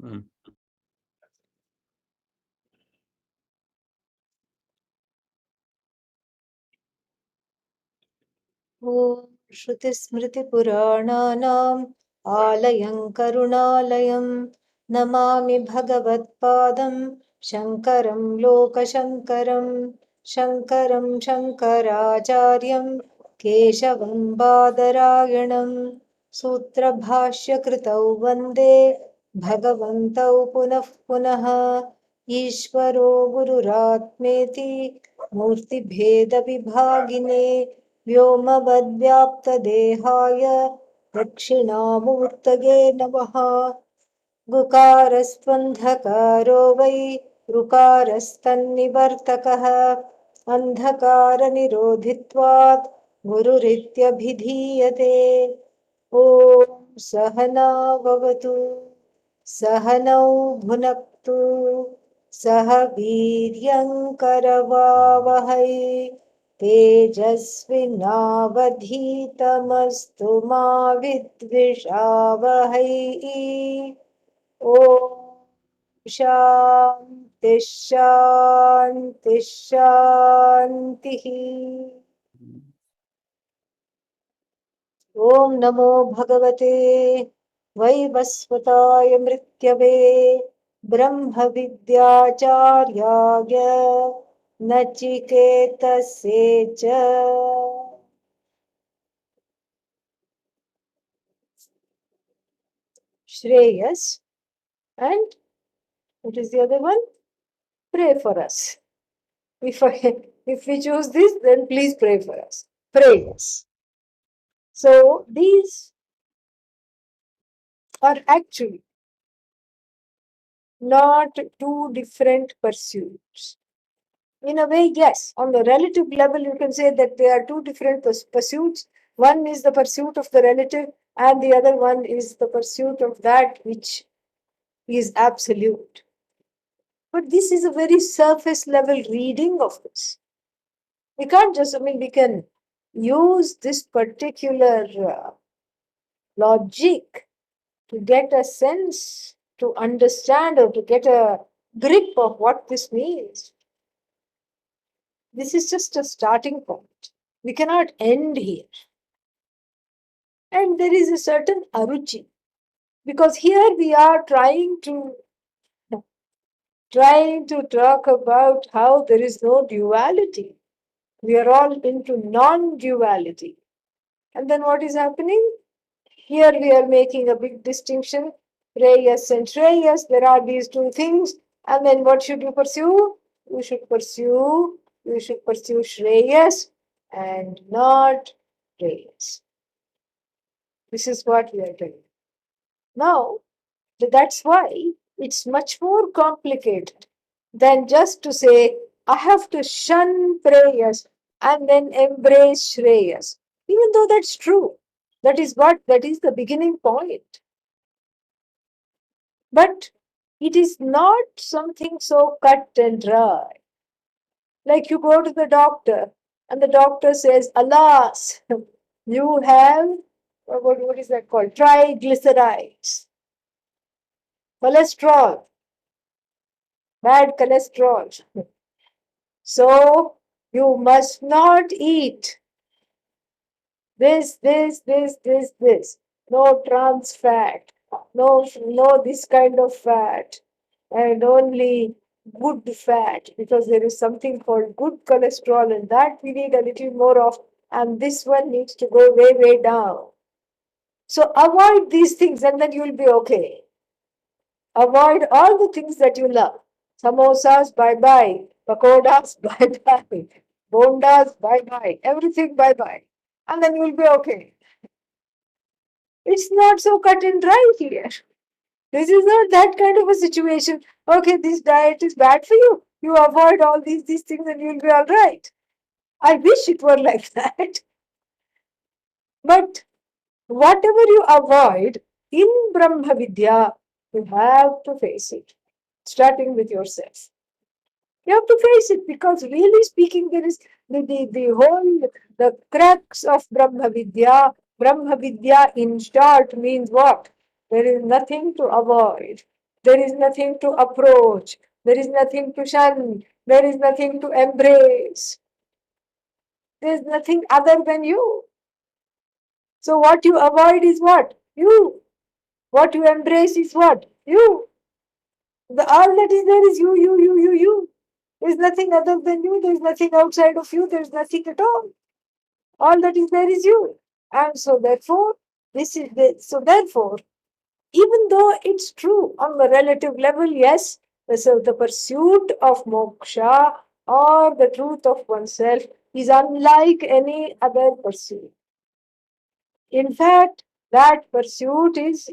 ॐ श्रुतिस्मृतिपुराणानाम् आलयं करुणालयं नमामि भगवत्पादं शङ्करं लोकशङ्करं शङ्करं शङ्कराचार्यं केशवं बादरायणं सूत्रभाष्यकृतौ वन्दे भगवन्तौ पुनः पुनः ईश्वरो गुरुरात्मेति मूर्तिभेदविभागिने व्योमवद्व्याप्तदेहाय दक्षिणामूर्तये नमः। गुकारस्त्वन्धकारो वै ऋकारस्तन्निवर्तकः अन्धकारनिरोधित्वात् गुरुरित्यभिधीयते। ॐ सहना भवतु सहनौ भुनक्तु सह वीर्यङ्करवावहै तेजस्विनावधीतमस्तु मा विद्विषावहै। ॐ शान्तिः शान्तिः शान्तिः। ॐ नमो भगवते वैवस्वताय मृत्यवे ब्रह्मविद्याचार्याय नचिकेतसे च। Shreyas, and what is the other one? Pray for us. If we choose this, then please pray for us. Preyas. So these are actually not two different pursuits. In a way, yes, on the relative level, you can say that they are two different pursuits. One is the pursuit of the relative, and the other one is the pursuit of that which is absolute. But this is a very surface level reading of this. We can't just, we can use this particular logic to get a sense, to understand, or to get a grip of what this means. This is just a starting point. We cannot end here. And there is a certain aruchi, because here we are trying to talk about how there is no duality. We are all into non-duality. And then what is happening? Here we are making a big distinction. Preyas and Shreyas, there are these two things. And then what should you pursue? You should pursue Shreyas and not Preyas. This is what we are doing. Now, that's why it's much more complicated than just to say, I have to shun Preyas and then embrace Shreyas. Even though that's true. That is the beginning point. But it is not something so cut and dry. Like you go to the doctor and the doctor says, alas, you have, what is that called? Triglycerides. Cholesterol. Bad cholesterol. So you must not eat this. No trans fat. No this kind of fat. And only good fat, because there is something called good cholesterol, and that we need a little more of, and this one needs to go way, way down. So avoid these things and then you will be okay. Avoid all the things that you love. Samosas, bye-bye. Pakodas, bye-bye. Bondas, bye-bye. Everything, bye-bye. And then you will be okay. It's not so cut and dry here. This is not that kind of a situation. Okay, this diet is bad for you. You avoid all these things and you'll be all right. I wish it were like that. But whatever you avoid in Brahma Vidya, you have to face it, starting with yourself. You have to face it, because really speaking, there is the crux of Brahma Vidya. Brahma Vidya in short means what? There is nothing to avoid. There is nothing to approach. There is nothing to shun. There is nothing to embrace. There is nothing other than you. So what you avoid is what? You. What you embrace is what? You. All that is there is you, you, you, you, you. There is nothing other than you. There is nothing outside of you. There is nothing at all. All that is there is you. And so therefore, therefore, even though it's true on the relative level, yes, so the pursuit of moksha or the truth of oneself is unlike any other pursuit. In fact, that pursuit is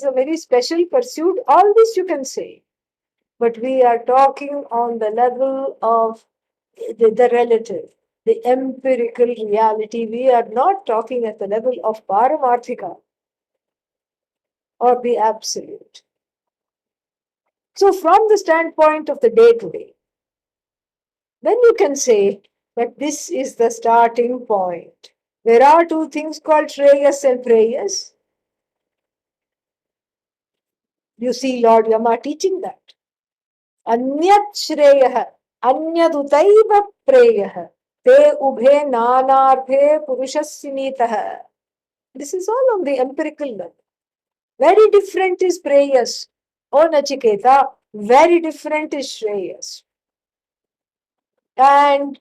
a very special pursuit. All this you can say. But we are talking on the level of the relative, the empirical reality. We are not talking at the level of paramarthika or the absolute. So, from the standpoint of the day to day, then you can say that this is the starting point. There are two things called Shreyas and Preyas. You see Lord Yama teaching that. Anyat Shreyah, Anyadutaiva Preyah, Te Ubhe Nanarthe Purushassinitah. This is all on the empirical level. Very different is Preyas. O Nachiketa, very different is Shreyas. And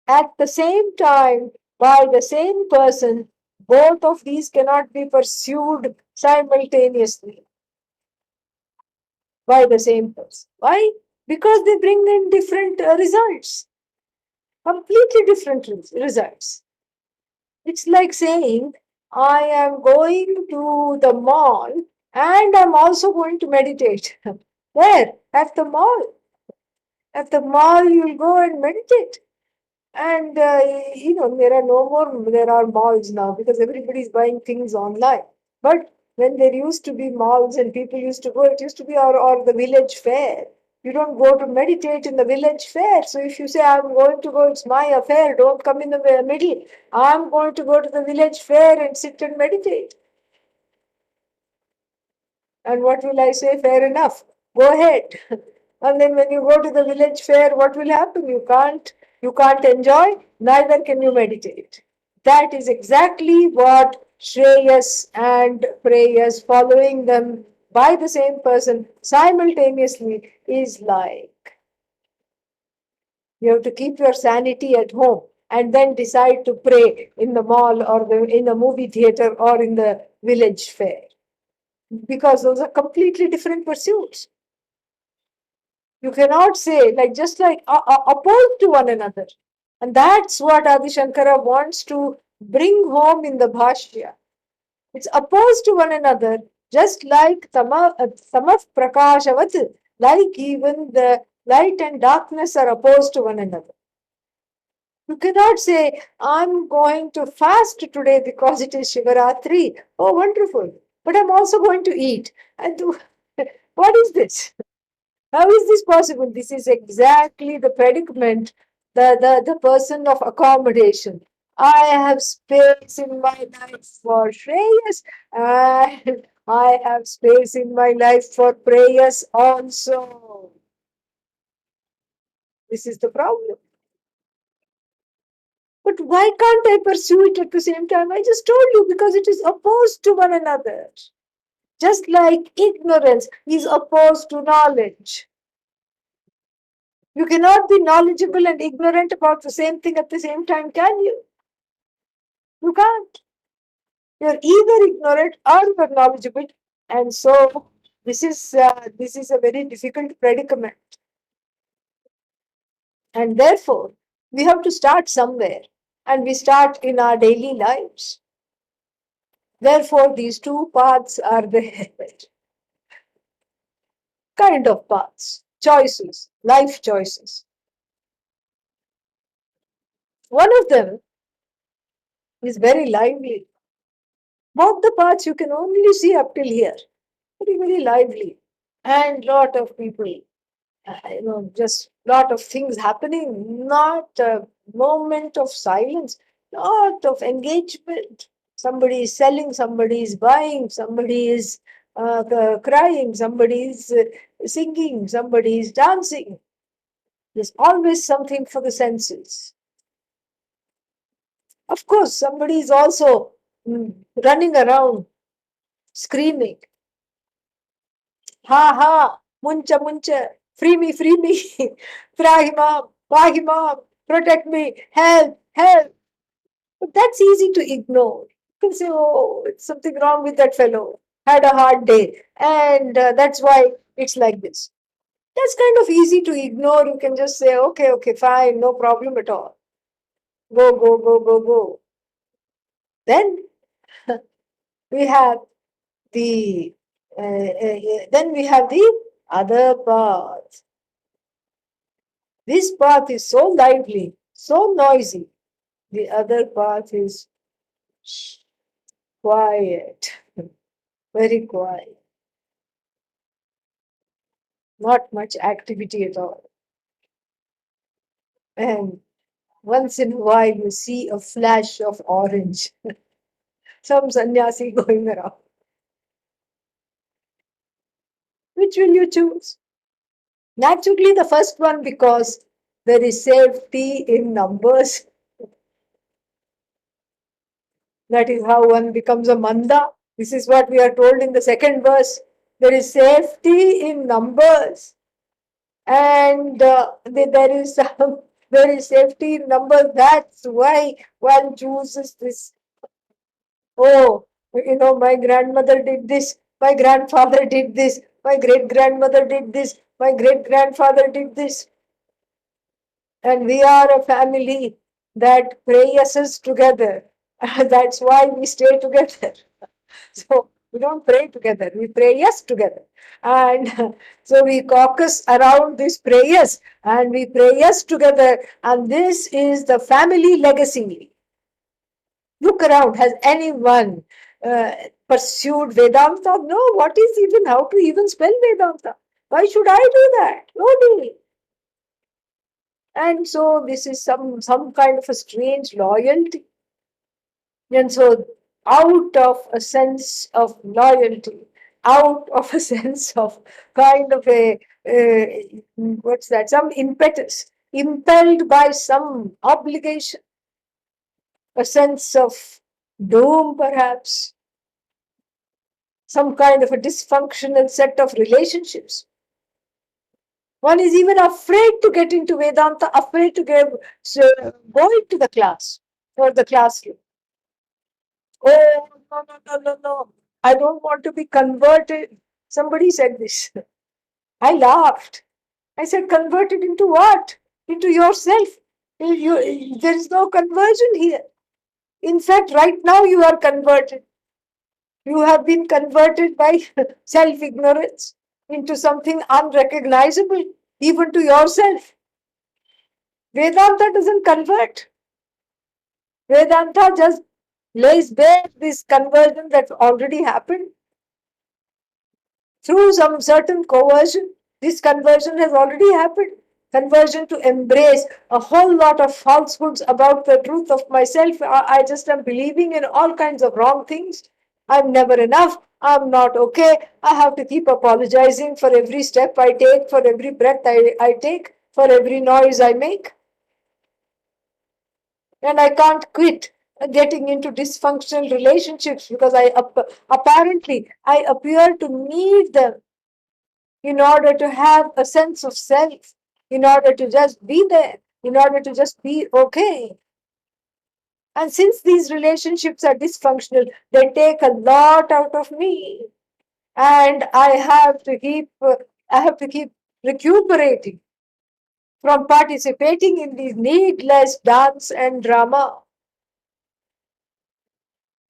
at the same time, by the same person, both of these cannot be pursued simultaneously by the same person. Why? Because they bring in different results, completely different results. It's like saying, I am going to the mall and I'm also going to meditate. Where? At the mall. At the mall, you'll go and meditate. And there are no more, there are malls now because everybody's buying things online. But when there used to be malls and people used to go, it used to be or the village fair. You don't go to meditate in the village fair. So if you say, I'm going to go, it's my affair, don't come in the middle. I'm going to go to the village fair and sit and meditate. And what will I say? Fair enough. Go ahead. And then when you go to the village fair, what will happen? You can't enjoy, neither can you meditate. That is exactly what Shreyas and Preyas, following them by the same person simultaneously, is like. You have to keep your sanity at home and then decide to pray in the mall or in the movie theater or in the village fair. Because those are completely different pursuits. You cannot say just like opposed to one another. And that's what Adi Shankara wants to bring home in the Bhashya. It's opposed to one another, just like Samaf Prakashavat, like even the light and darkness are opposed to one another. You cannot say, I'm going to fast today because it is Shivaratri. Oh, wonderful. But I'm also going to eat. And what is this? How is this possible? This is exactly the predicament, the person of accommodation. I have space in my life for Shreyas, and I have space in my life for Preyas also. This is the problem. But why can't I pursue it at the same time? I just told you because it is opposed to one another. Just like ignorance is opposed to knowledge. You cannot be knowledgeable and ignorant about the same thing at the same time, can you? You can't. You're either ignorant or you're knowledgeable. And so this is a very difficult predicament. And therefore, we have to start somewhere. And we start in our daily lives. Therefore, these two paths are the kind of paths, choices, life choices. One of them is very lively. Both the paths you can only see up till here. Very, very lively. And lot of people, just lot of things happening, not a moment of silence, lot of engagement. Somebody is selling, somebody is buying, somebody is crying, somebody is singing, somebody is dancing. There's always something for the senses. Of course, somebody is also running around screaming, ha ha, muncha muncha, free me, Trahimam, Pahimam, protect me, help, help. But that's easy to ignore. You can say, oh, it's something wrong with that fellow, had a hard day, and that's why it's like this. That's kind of easy to ignore. You can just say, okay, fine, no problem at all. Go. Then we have the then we have the other path. This path is so lively, so noisy. The other path is quiet, very quiet, not much activity at all. And once in a while you see a flash of orange, some sannyasi going around. Which will you choose? Naturally, the first one, because there is safety in numbers. That is how one becomes a manda. This is what we are told in the second verse. There is safety in numbers, and there is safety in numbers. That's why one chooses this. Oh, my grandmother did this. My grandfather did this. My great grandmother did this. My great grandfather did this. And we are a family that prays together. That's why we stay together. So we don't pray together, we pray yes together. And so we caucus around these prayers and we pray yes together. And this is the family legacy. Look around, has anyone pursued Vedanta? No, what is even, how to even spell Vedanta? Why should I do that? Nobody. And so this is some kind of a strange loyalty. And so out of a sense of loyalty, out of a sense of kind of what's that, some impetus, impelled by some obligation, a sense of doom perhaps, some kind of a dysfunctional set of relationships. One is even afraid to get into Vedanta, afraid to go into the class or the classroom. Oh, no. I don't want to be converted. Somebody said this. I laughed. I said, converted into what? Into yourself. There is no conversion here. In fact, right now you are converted. You have been converted by self-ignorance into something unrecognizable, even to yourself. Vedanta doesn't convert. Vedanta just lays bare this conversion that already happened. Through some certain coercion, this conversion has already happened. Conversion to embrace a whole lot of falsehoods about the truth of myself. I just am believing in all kinds of wrong things. I'm never enough. I'm not okay. I have to keep apologizing for every step I take, for every breath I take, for every noise I make. And I can't quit getting into dysfunctional relationships because apparently I appear to need them in order to have a sense of self, in order to just be there, in order to just be okay. And since these relationships are dysfunctional, they take a lot out of me. And I have to keep recuperating from participating in these needless dance and drama.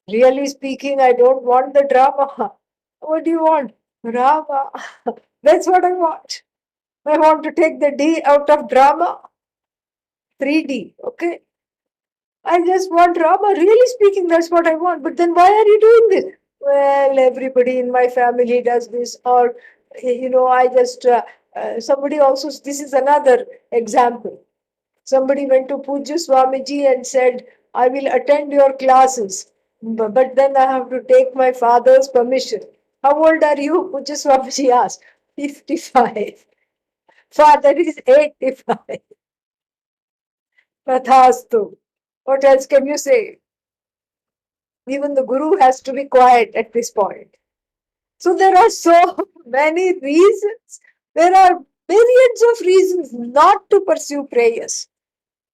Really speaking, I don't want the drama. What do you want? Drama. That's what I want. I want to take the D out of drama. 3D, okay? I just want drama. Really speaking, that's what I want. But then why are you doing this? Well, everybody in my family does this. Or, I just, somebody also, this is another example. Somebody went to Pujya Swamiji and said, I will attend your classes. But then I have to take my father's permission. How old are you? Puja Swamiji asked. 55. Father is 85. Tathastu. What else can you say? Even the Guru has to be quiet at this point. So there are so many reasons. There are millions of reasons not to pursue prayers.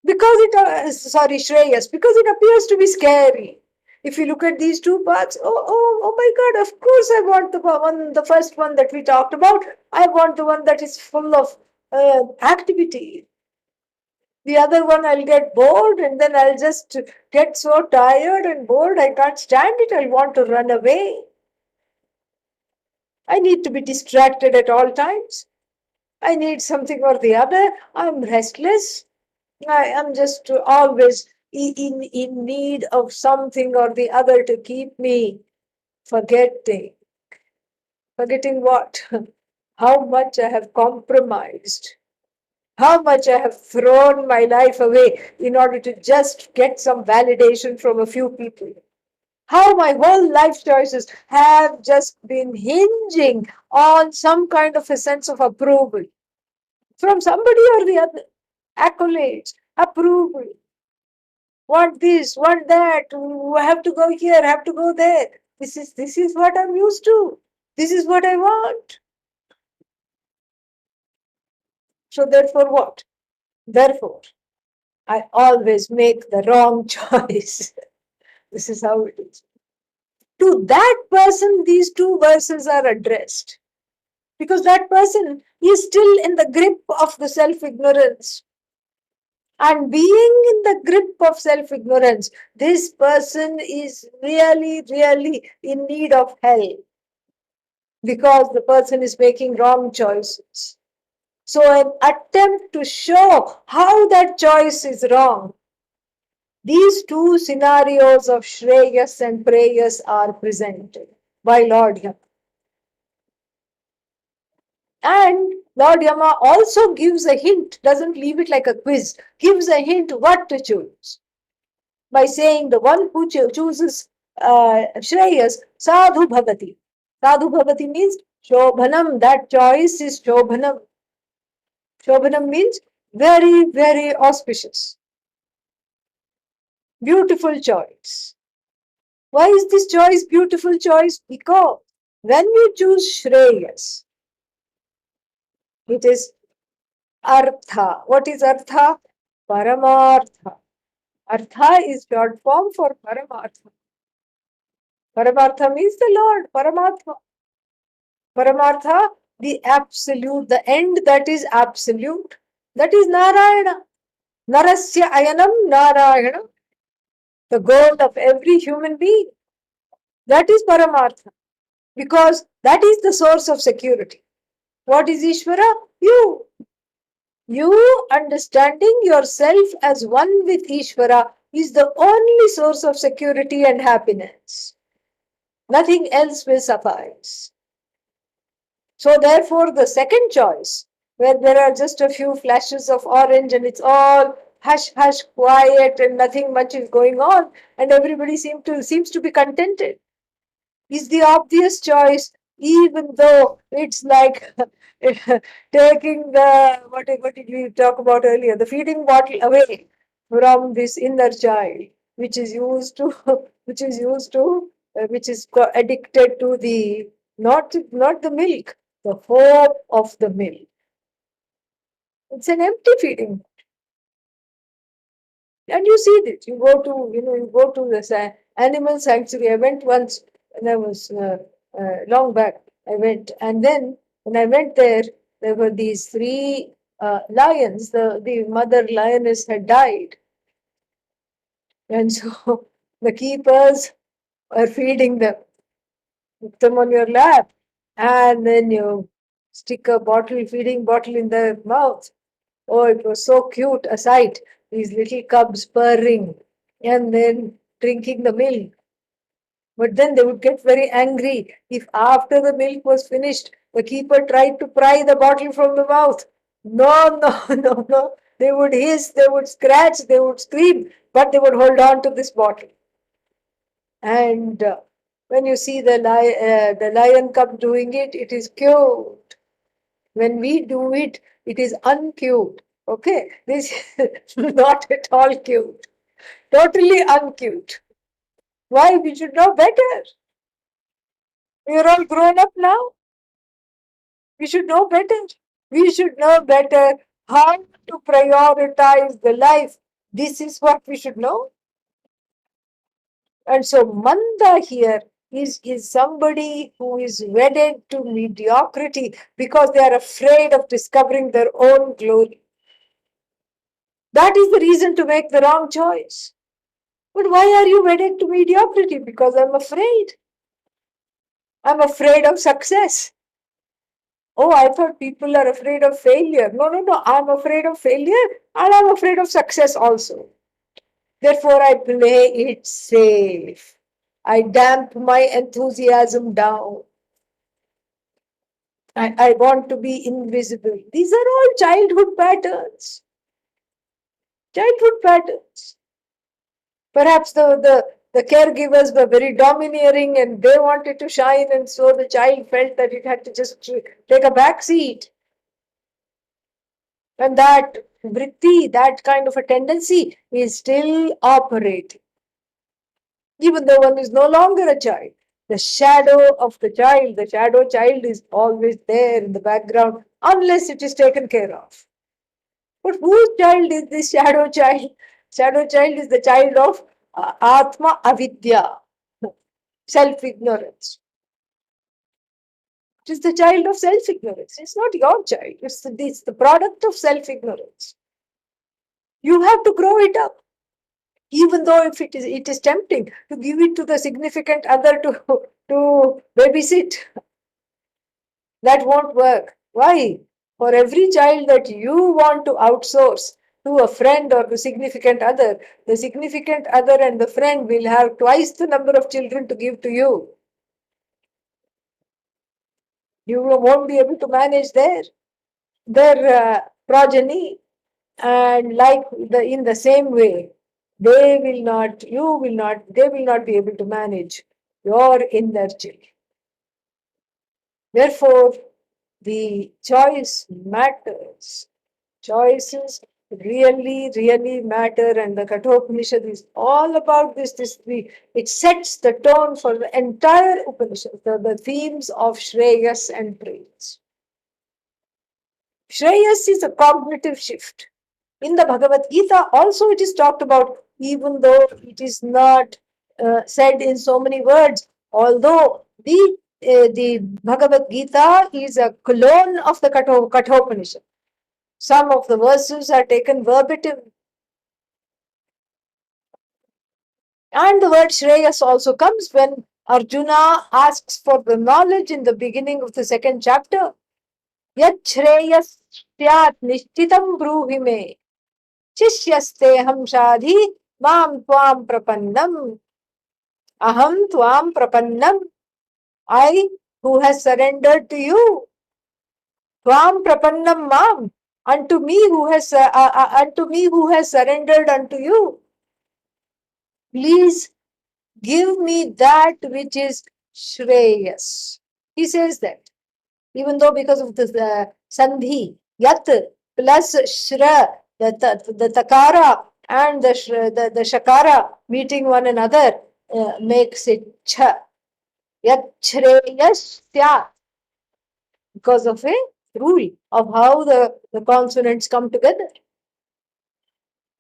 Because Shreyas, because it appears to be scary. If you look at these two paths, oh my God, of course I want the first one that we talked about. I want the one that is full of activity. The other one, I'll get bored and then I'll just get so tired and bored, I can't stand it. I'll want to run away. I need to be distracted at all times. I need something or the other. I'm restless. I am just always in need of something or the other to keep me forgetting. Forgetting what? How much I have compromised. How much I have thrown my life away in order to just get some validation from a few people. How my whole life choices have just been hinging on some kind of a sense of approval from somebody or the other. Accolades, approval, want this, want that, have to go here, have to go there. This is what I'm used to. This is what I want. So therefore what? Therefore, I always make the wrong choice. This is how it is. To that person, these two verses are addressed. Because that person is still in the grip of the self-ignorance. And being in the grip of self-ignorance, this person is really, really in need of help. Because the person is making wrong choices. So an attempt to show how that choice is wrong. These two scenarios of Shreyas and Preyas are presented by Lord Yama. And Lord Yama also gives a hint, doesn't leave it like a quiz, gives a hint what to choose. By saying the one who chooses Shreyas, Sadhu Bhavati. Sadhu Bhavati means Shobhanam, that choice is Shobhanam. Shobhanam means very, very auspicious. Beautiful choice. Why is this choice beautiful choice? Because when you choose Shreyas, it is Artha. What is Artha? Paramartha. Artha is short form for Paramartha. Paramartha means the Lord, Paramatma. Paramartha, the absolute, the end that is absolute, that is Narayana. Narasya Ayanam Narayana, the goal of every human being. That is Paramartha, because that is the source of security. What is Ishvara? You. You understanding yourself as one with Ishvara is the only source of security and happiness. Nothing else will suffice. So therefore, the second choice, where there are just a few flashes of orange and it's all hush, hush, quiet and nothing much is going on and everybody seems to be contented, is the obvious choice, even though it's like taking the, what did we talk about earlier, the feeding bottle away from this inner child, which is used to, which is addicted to the, not the milk, the hope of the milk. It's an empty feeding. And you see this. You go to this animal sanctuary. I went once when I was long back. I went, and then when I went there, there were these three lions. The mother lioness had died, and so the keepers are feeding them. Put them on your lap, and then you stick a feeding bottle in their mouth. Oh, it was so cute a sight. These little cubs purring and then drinking the milk. But then they would get very angry if after the milk was finished, the keeper tried to pry the bottle from the mouth. No, no, no, no. They would hiss, they would scratch, they would scream, but they would hold on to this bottle. And When you see the lion cub doing it, it is cute. When we do it, it is uncute. Okay, this is not at all cute. Totally uncute. Why? We should know better. We are all grown up now. We should know better. We should know better how to prioritize the life. This is what we should know. And so Manda here is somebody who is wedded to mediocrity because they are afraid of discovering their own glory. That is the reason to make the wrong choice. But why are you wedded to mediocrity? Because I'm afraid. I'm afraid of success. Oh, I thought people are afraid of failure. No, no, no. I'm afraid of failure and I'm afraid of success also. Therefore, I play it safe. I damp my enthusiasm down. I want to be invisible. These are all childhood patterns. Childhood patterns. Perhaps the caregivers were very domineering and they wanted to shine, and so the child felt that it had to just take a back seat. And that vritti, that kind of a tendency is still operating. Even though one is no longer a child, the shadow of the shadow child is always there in the background unless it is taken care of. But whose child is this shadow child? Shadow child is the child of Atma Avidya, self ignorance. It is the child of self ignorance. It's not your child, it's the product of self ignorance. You have to grow it up. Even though if it is tempting to give it to the significant other to babysit, that won't work. Why? For every child that you want to outsource to a friend or the significant other and the friend will have twice the number of children to give to you. You won't be able to manage their progeny, and in the same way, they will not, you will not, they will not be able to manage your inner children. Therefore, the choice matters. Choices really, really matter, and the Kathopanishad is all about this. It sets the tone for the entire Upanishad, the themes of Shreyas and Preyas. Shreyas is a cognitive shift. In the Bhagavad Gita, also it is talked about, even though it is not said in so many words, although the Bhagavad Gita is a clone of the Kathopanishad. Some of the verses are taken verbatim. And the word Shreyas also comes when Arjuna asks for the knowledge in the beginning of the second chapter. Yat Shreyas syat nishchitam bruhi me. Chishyaste ham shadhi mam tvam prapannam. Aham tvam prapannam. I who has surrendered to you. Tvam prapannam mam. Unto me who has surrendered unto you. Please give me that which is Shreyas. He says that. Even though because of the Sandhi, Yat plus Shra, the Takara and the Shakara meeting one another makes it Cha. Yat Shreyas Syat. Because of a rule of how the consonants come together.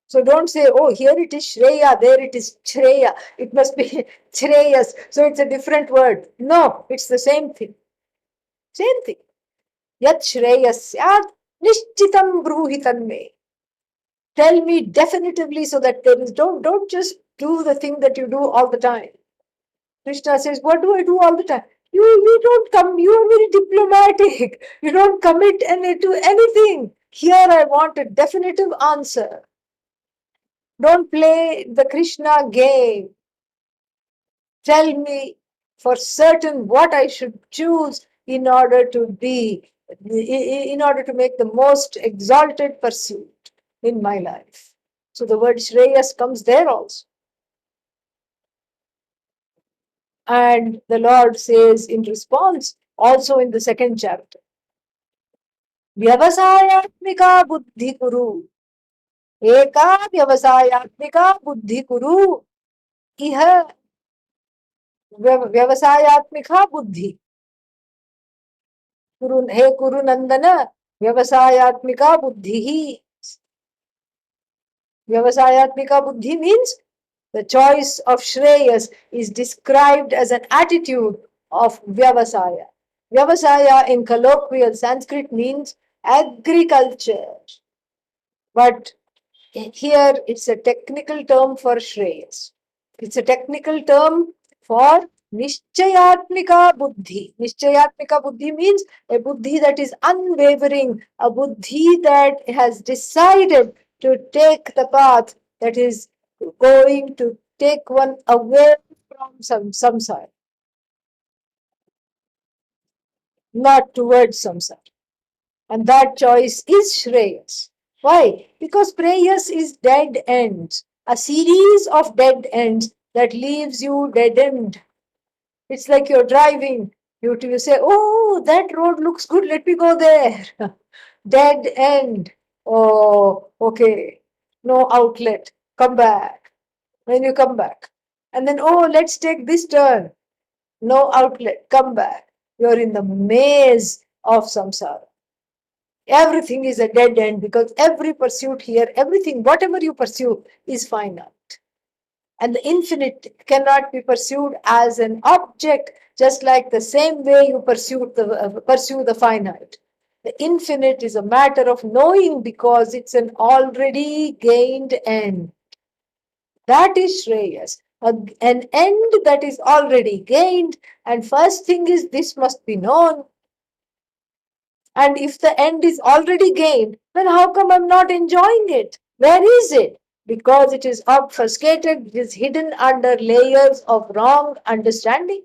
So don't say, oh, here it is Shreya, there it is Shreya. It must be Shreyas. So it's a different word. No, it's the same thing. Same thing. Yat Shreyas Syat Nishchitam Bruhi Tanme. Tell me definitively so that there is, don't just do the thing that you do all the time. Krishna says, what do I do all the time? You don't come, you are very diplomatic. You don't commit to anything. Here I want a definitive answer. Don't play the Krishna game. Tell me for certain what I should choose in order to make the most exalted pursuit in my life. So the word Shreyas comes there also. And the Lord says in response, also in the second chapter, व्यवसायात्मिका बुद्धि कुरु एका व्यवसायात्मिका बुद्धि कुरु इह व्यवसायात्मिका बुद्धि कुरु हे कुरु नंदन व्यवसायात्मिका बुद्धि ही व्यवसायात्मिका बुद्धि means the choice of Shreyas is described as an attitude of Vyavasaya. Vyavasaya in colloquial Sanskrit means agriculture. But here it's a technical term for Shreyas. It's a technical term for Nishchayatmika Buddhi. Nishchayatmika Buddhi means a Buddhi that is unwavering, a Buddhi that has decided to take the path that is going to take one away from samsara, not towards samsara. And that choice is Shreyas. Why? Because Preyas is dead ends, a series of dead ends that leaves you dead end. It's like you're driving. You say, oh, that road looks good, let me go there. Dead end. Oh, okay. No outlet. Come back. Then you come back. And then, oh, let's take this turn. No outlet. Come back. You're in the maze of samsara. Everything is a dead end because every pursuit here, everything, whatever you pursue, is finite. And the infinite cannot be pursued as an object, just like the same way you pursue the finite. The infinite is a matter of knowing because it's an already gained end. That is Shreyas, an end that is already gained. And first thing is, this must be known. And if the end is already gained, then how come I'm not enjoying it? Where is it? Because it is obfuscated, it is hidden under layers of wrong understanding.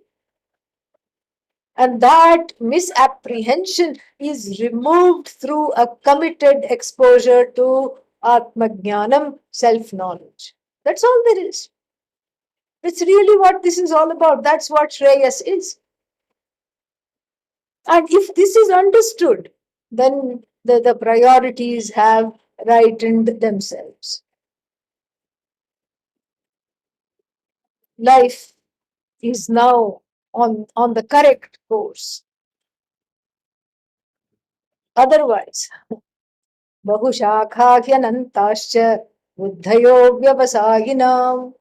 And that misapprehension is removed through a committed exposure to Atmajnanam, self-knowledge. That's all there is. That's really what this is all about. That's what Shreyas is. And if this is understood, then the priorities have rightened themselves. Life is now on the correct course. Otherwise, Bahushakhahyanantascha buddhayo vyavasayinam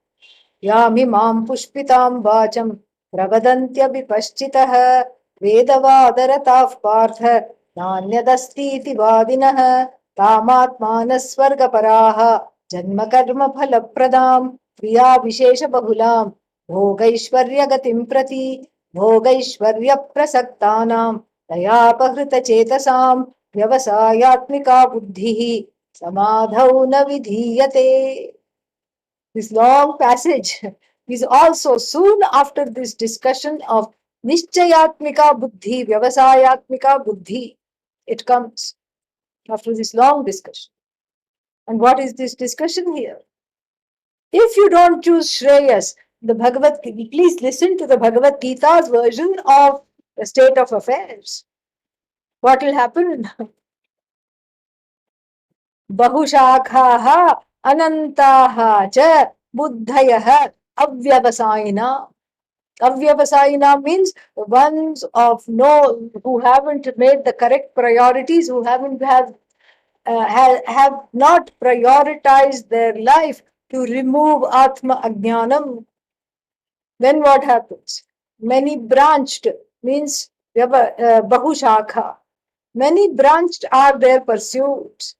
यामिमां पुष्पितां वाचं प्रवदन्त्यभिपश्चितः वेदवादरताः पार्थ नान्यदस्तीति वादिनः कामात्मानः स्वर्गपराः जन्मकर्मफलप्रदां क्रियाविशेषबहुलां भोगैश्वर्यगतिं प्रति भोगैश्वर्यप्रसक्तानां दयापहृतचेतसां व्यवसायात्मिका बुद्धिः समाधौ न विधीयते. This long passage is also soon after this discussion of Nishchayatmika Buddhi, Vyavasayatmika Buddhi. It comes after this long discussion. And what is this discussion here? If you don't choose Shreyas, the Bhagavad Gita, please listen to the Bhagavad Gita's version of the state of affairs. What will happen? Bahushakhaha anantaha cha buddhayaha avyavasayina. Avyavasayina means the ones of no who haven't made the correct priorities, who have not prioritized their life to remove Atma Ajnanam. Then what happens? Many branched means Bahushakha. Many branched are their pursuits.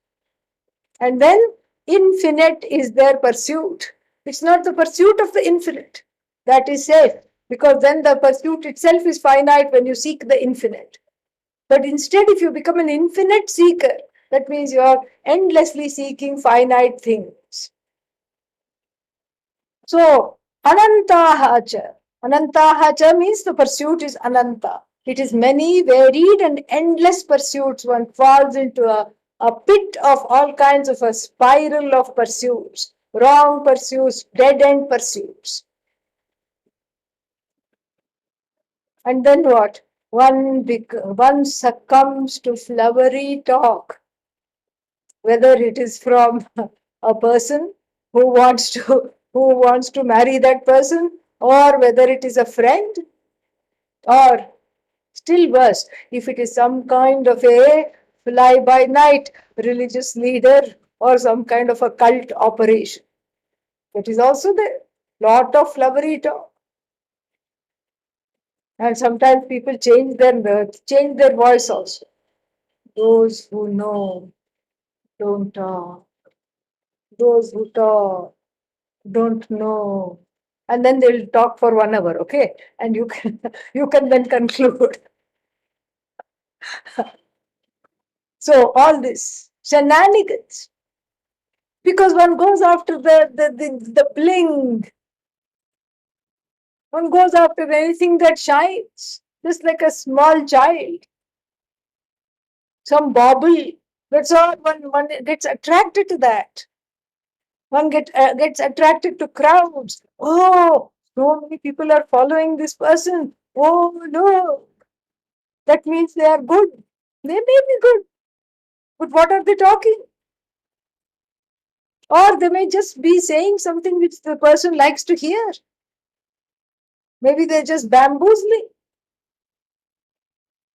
And then infinite is their pursuit. It's not the pursuit of the infinite that is safe, because then the pursuit itself is finite when you seek the infinite. But instead, if you become an infinite seeker, that means you are endlessly seeking finite things. So, anantaha cha. Anantaha cha means the pursuit is ananta. It is many, varied, and endless pursuits. One falls into a pit of all kinds of a spiral of pursuits, wrong pursuits, dead end pursuits. And then what? One succumbs to flowery talk, whether it is from a person who wants to marry that person, or whether it is a friend, or still worse, if it is some kind of a fly by night religious leader or some kind of a cult operation. That is also there. Lot of flowery talk. And sometimes people change their voice also. Those who know don't talk. Those who talk don't know. And then they'll talk for 1 hour, okay? And you can you can then conclude. So all this shenanigans, because one goes after the bling, one goes after anything that shines, just like a small child. Some bauble. That's all. One gets attracted to that. One gets attracted to crowds. Oh, so many people are following this person. Oh no, that means they are good. They may be good, but what are they talking? Or they may just be saying something which the person likes to hear. Maybe they're just bamboozling.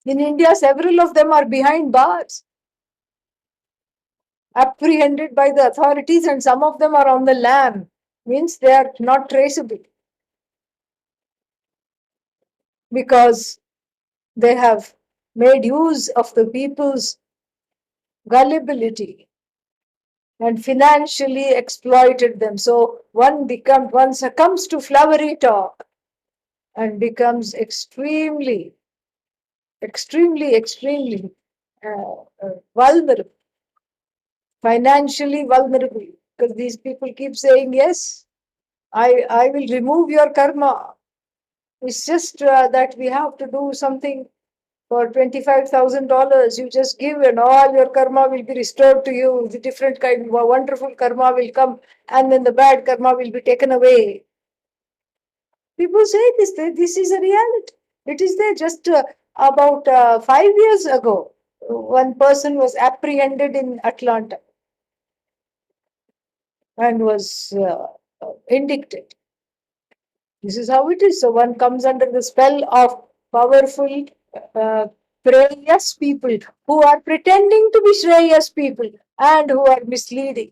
In India, several of them are behind bars, apprehended by the authorities, and some of them are on the lam, means they are not traceable because they have made use of the people's gullibility and financially exploited them. So one succumbs to flowery talk and becomes extremely vulnerable, financially vulnerable, because these people keep saying, yes, I will remove your karma. It's just that we have to do something for $25,000. You just give, and all your karma will be restored to you. The different kind of wonderful karma will come, and then the bad karma will be taken away. People say this is a reality. It is there. Just about 5 years ago, one person was apprehended in Atlanta and was indicted. This is how it is. So one comes under the spell of powerful uh, Preyas people who are pretending to be Shreyas people and who are misleading.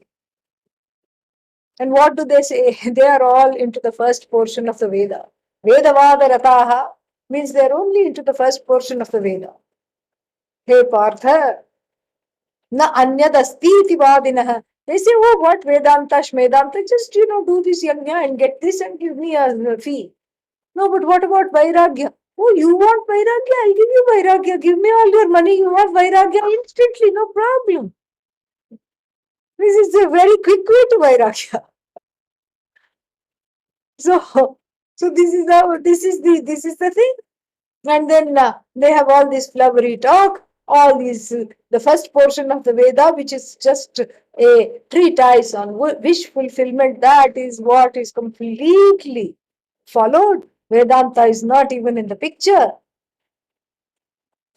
And what do they say? They are all into the first portion of the Veda. Vedavada rataha means they are only into the first portion of the Veda. Hey Partha, na anyadasti iti vadinah. They say, oh, what Vedanta, Shmedanta, just, do this yajna and get this and give me a fee. No, but what about Vairagya? Oh, you want Vairagya? I'll give you Vairagya. Give me all your money. You have Vairagya instantly, no problem. This is a very quick way to Vairagya. So, this is the thing. And then they have all this flowery talk, all these, the first portion of the Veda, which is just a treatise on wish fulfillment. That is what is completely followed. Vedanta is not even in the picture.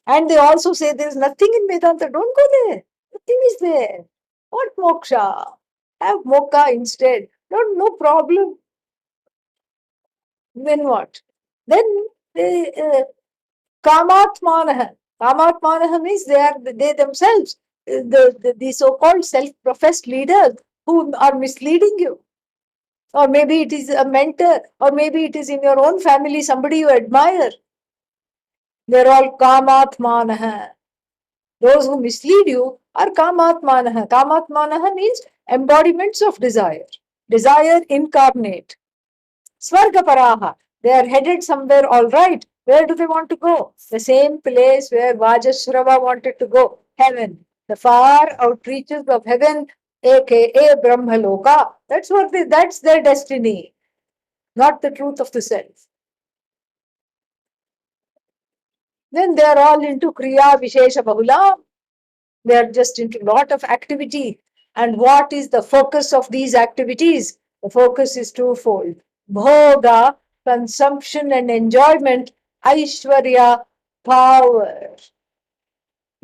And they also say there is nothing in Vedanta. Don't go there. Nothing is there. What moksha? Have moksha instead. No problem. Then what? Then they, kamatmanah. Kamatmanah means they themselves, the so-called self-professed leaders who are misleading you. Or maybe it is a mentor, or maybe it is in your own family, somebody you admire. They're all kamatmanah. Those who mislead you are kamatmanah. Kamatmanah means embodiments of desire. Desire incarnate. Svargaparaha. They are headed somewhere all right. Where do they want to go? The same place where Vajashrava wanted to go. Heaven. The far out reaches of heaven, aka Brahmaloka. That's their destiny, not the truth of the self. Then they are all into Kriya Vishesha Bahula. They are just into a lot of activity. And what is the focus of these activities? The focus is twofold. Bhoga, consumption and enjoyment, Aishwarya, power.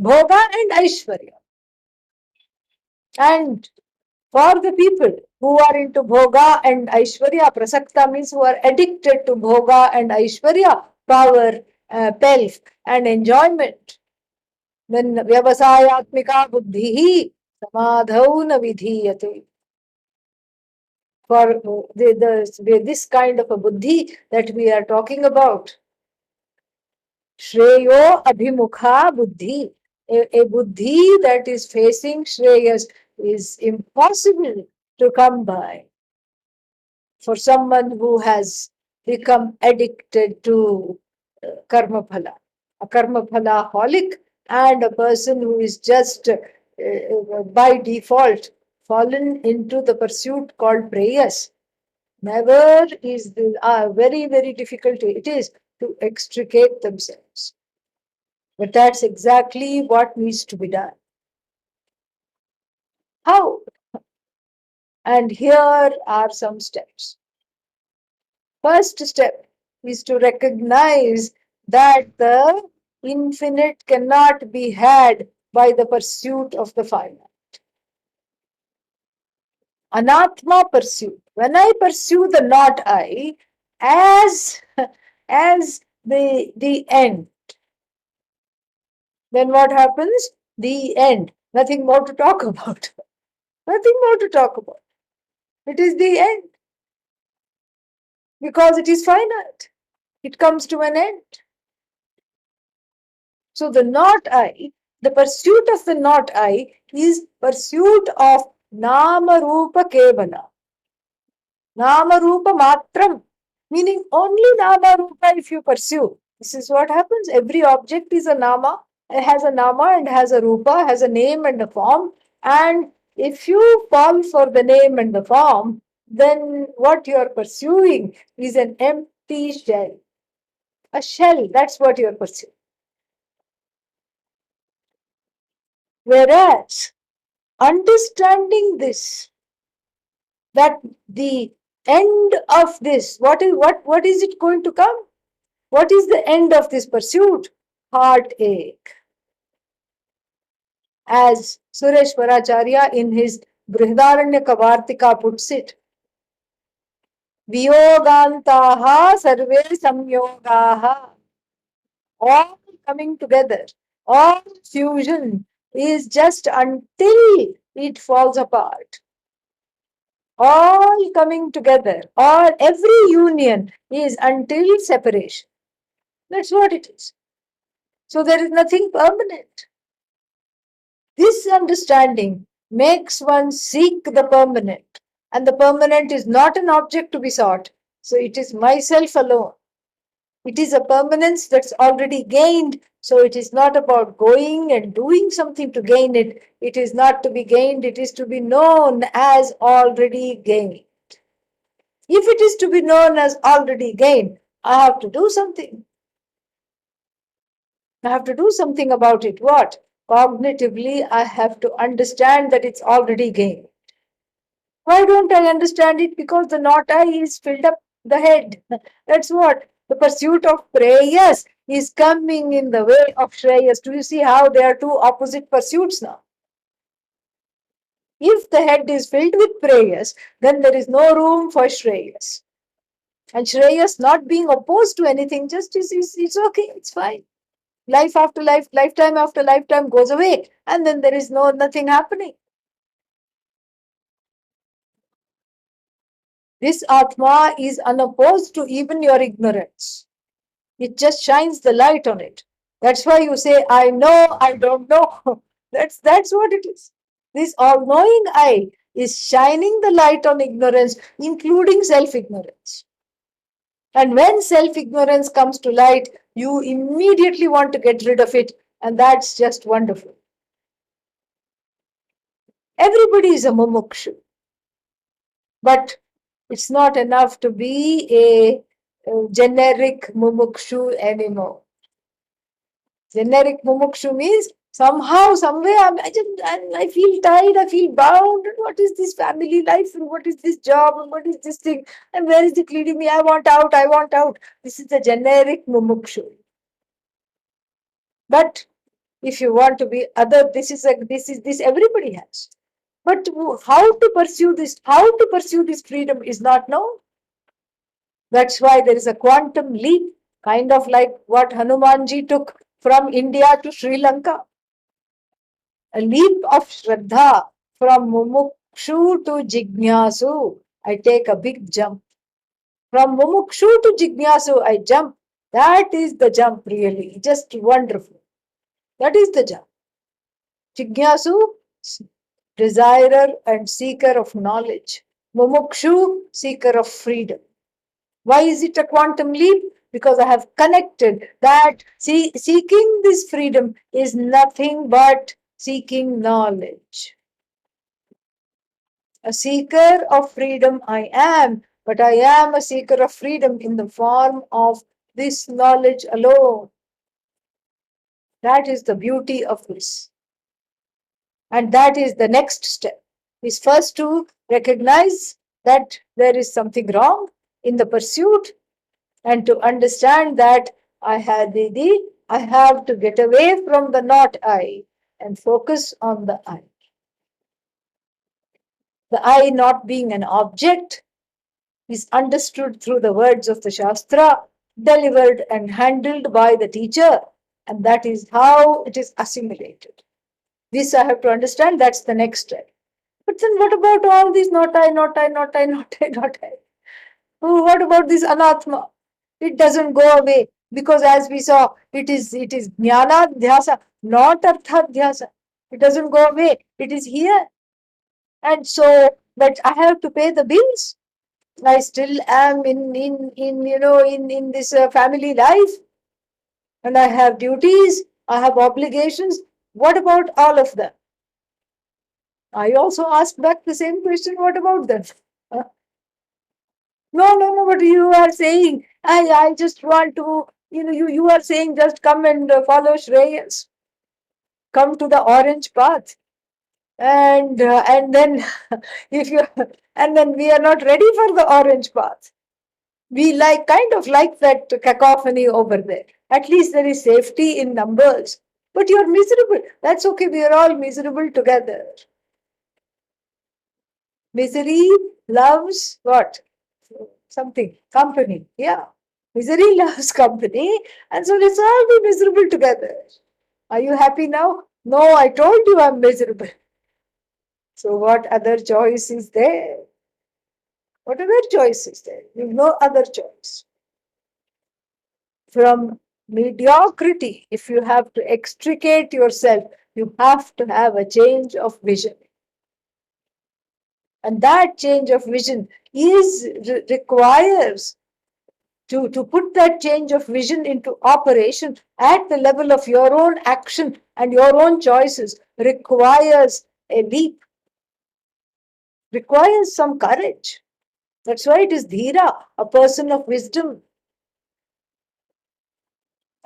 Bhoga and Aishwarya. And for the people who are into Bhoga and Aishwarya, Prasakta means who are addicted to Bhoga and Aishwarya, power, pelf, and enjoyment. Then Vyavasayatmika buddhihi samadhau na vidhiyate. For this kind of a buddhi that we are talking about, Shreyo Abhimukha Buddhi, a buddhi that is facing Shreyas is impossible to come by for someone who has become addicted to karma phala, a karma phala holic, and a person who is just by default fallen into the pursuit called Preyas. Never is the very, very difficult it is to extricate themselves. But that's exactly what needs to be done. How? And here are some steps. First step is to recognize that the infinite cannot be had by the pursuit of the finite. Anatma pursuit. When I pursue the not I as, as the end, then what happens? The end. Nothing more to talk about. Nothing more to talk about. It is the end. Because it is finite. It comes to an end. So the not I, the pursuit of the not I is pursuit of Nama Rupa Kevala. Nama Rupa Matram, meaning only Nama Rupa if you pursue. This is what happens. Every object is a Nama, has a Nama and has a Rupa, has a name and a form. And if you fall for the name and the form, then what you are pursuing is an empty shell. A shell, that's what you are pursuing. Whereas, understanding this, that the end of this, what is it going to come? What is the end of this pursuit? Heartache. As Sureshwaracharya in his Brihadaranyaka Vartika puts it, Viyogantaha sarve samyogaha. All coming together, all fusion is just until it falls apart. All coming together, all every union is until separation. That's what it is. So there is nothing permanent. This understanding makes one seek the permanent, and the permanent is not an object to be sought. So it is myself alone. It is a permanence that's already gained. So it is not about going and doing something to gain it. It is not to be gained. It is to be known as already gained. If it is to be known as already gained, I have to do something. I have to do something about it. What? Cognitively, I have to understand that it's already gained. Why don't I understand it? Because the not I is filled up the head. That's what. The pursuit of Preyas is coming in the way of Shreyas. Do you see how they are two opposite pursuits now? If the head is filled with Preyas, then there is no room for Shreyas. And Shreyas not being opposed to anything, just is it's okay, it's fine. Life after life, lifetime after lifetime goes away, and then there is nothing happening. This Atma is unopposed to even your ignorance. It just shines the light on it. That's why you say, I know, I don't know. That's what it is. This all-knowing I is shining the light on ignorance, including self-ignorance. And when self-ignorance comes to light, you immediately want to get rid of it, and that's just wonderful. Everybody is a mumukshu, but it's not enough to be a generic mumukshu anymore. Generic mumukshu means Somehow, somewhere, I feel tired, I feel bound. And what is this family life? And what is this job? And what is this thing? And where is it leading me? I want out, I want out. This is the generic mumukshu. But if you want to be other, this everybody has. But how to pursue this? How to pursue this freedom is not known. That's why there is a quantum leap, kind of like what Hanumanji took from India to Sri Lanka. A leap of Shraddha from Mumukshu to Jignasu. I take a big jump. From Mumukshu to Jignasu, I jump. That is the jump, really. Just wonderful. That is the jump. Jignasu, desirer and seeker of knowledge. Mumukshu, seeker of freedom. Why is it a quantum leap? Because I have connected that seeking this freedom is nothing but seeking knowledge. A seeker of freedom I am, but I am a seeker of freedom in the form of this knowledge alone. That is the beauty of this. And that is the next step, is first to recognize that there is something wrong in the pursuit and to understand that I have to get away from the not I and focus on the I. The I not being an object is understood through the words of the Shastra, delivered and handled by the teacher, and that is how it is assimilated. This I have to understand, that's the next step. But then what about all these not I, not I, not I, not I, not I? Oh, what about this anatma? It doesn't go away because as we saw, it is jnana dhyasa, not artha dhyasa. It doesn't go away. It is here. And so, but I have to pay the bills. I still am in this family life, and I have duties, I have obligations. What about all of them? I also ask back the same question. What about them? Uh, no, no, no. What you are saying? I just want to. You are saying just come and follow Shreyas. Come to the orange path, and then if you and then we are not ready for the orange path. We kind of like that cacophony over there. At least there is safety in numbers. But you're miserable. That's okay. We are all miserable together. Misery loves what? Something. Company. Yeah. Misery loves company. And so let's all be miserable together. Are you happy now? No, I told you I'm miserable. So what other choice is there? What other choice is there? You've no other choice. From mediocrity, if you have to extricate yourself, you have to have a change of vision. And that change of vision requires to put that change of vision into operation at the level of your own action and your own choices requires a leap, requires some courage. That's why it is dhira, a person of wisdom.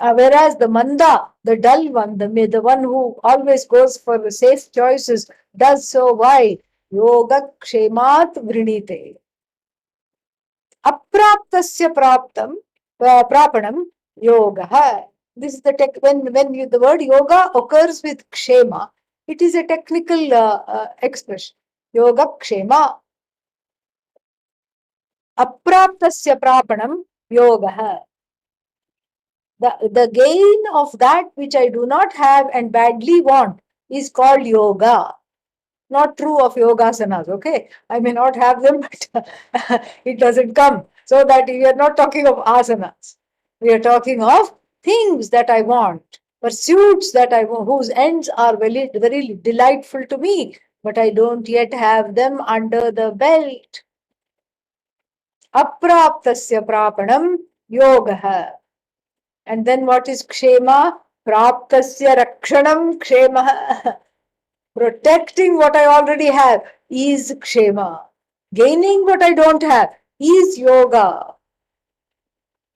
Whereas the manda, the dull one, the one who always goes for the safe choices, does so why? Yoga kshemat vrinite. Apraptasya prapanam yoga. This is the the word yoga occurs with kshema, it is a technical expression. Yoga kshema. Apraptasya prapanam yoga. The gain of that which I do not have and badly want is called yoga. Not true of yogasanas, okay? I may not have them, but it doesn't come. So that we are not talking of asanas. We are talking of things that I want, pursuits that I want, whose ends are very, very delightful to me, but I don't yet have them under the belt. Apraptasya prapanam yoga. And then what is kshema? Praptasya rakshanam kshema. Protecting what I already have is kshema. Gaining what I don't have is yoga.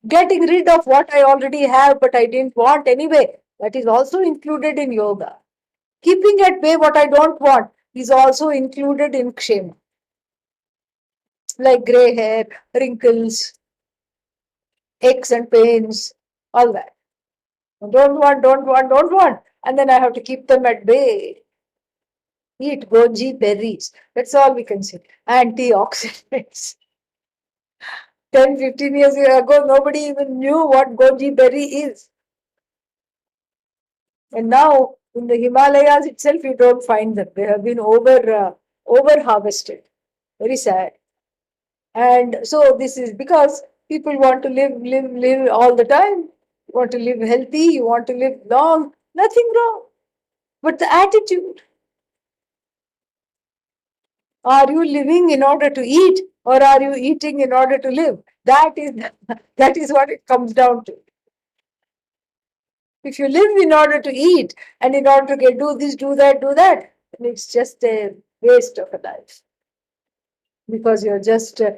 Getting rid of what I already have but I didn't want anyway, that is also included in yoga. Keeping at bay what I don't want is also included in shema, like gray hair, wrinkles, aches and pains, all that. Don't want, don't want, don't want. And then I have to keep them at bay. Eat goji berries. That's all we can say. Antioxidants. 10, 15 years ago, nobody even knew what goji berry is. And now, in the Himalayas itself, you don't find them. They have been over harvested. Very sad. And so this is because people want to live all the time. You want to live healthy. You want to live long. Nothing wrong. But the attitude. Are you living in order to eat, or are you eating in order to live? That is that is what it comes down to. If you live in order to eat and in order to do this, do that, then it's just a waste of a life, because you're just a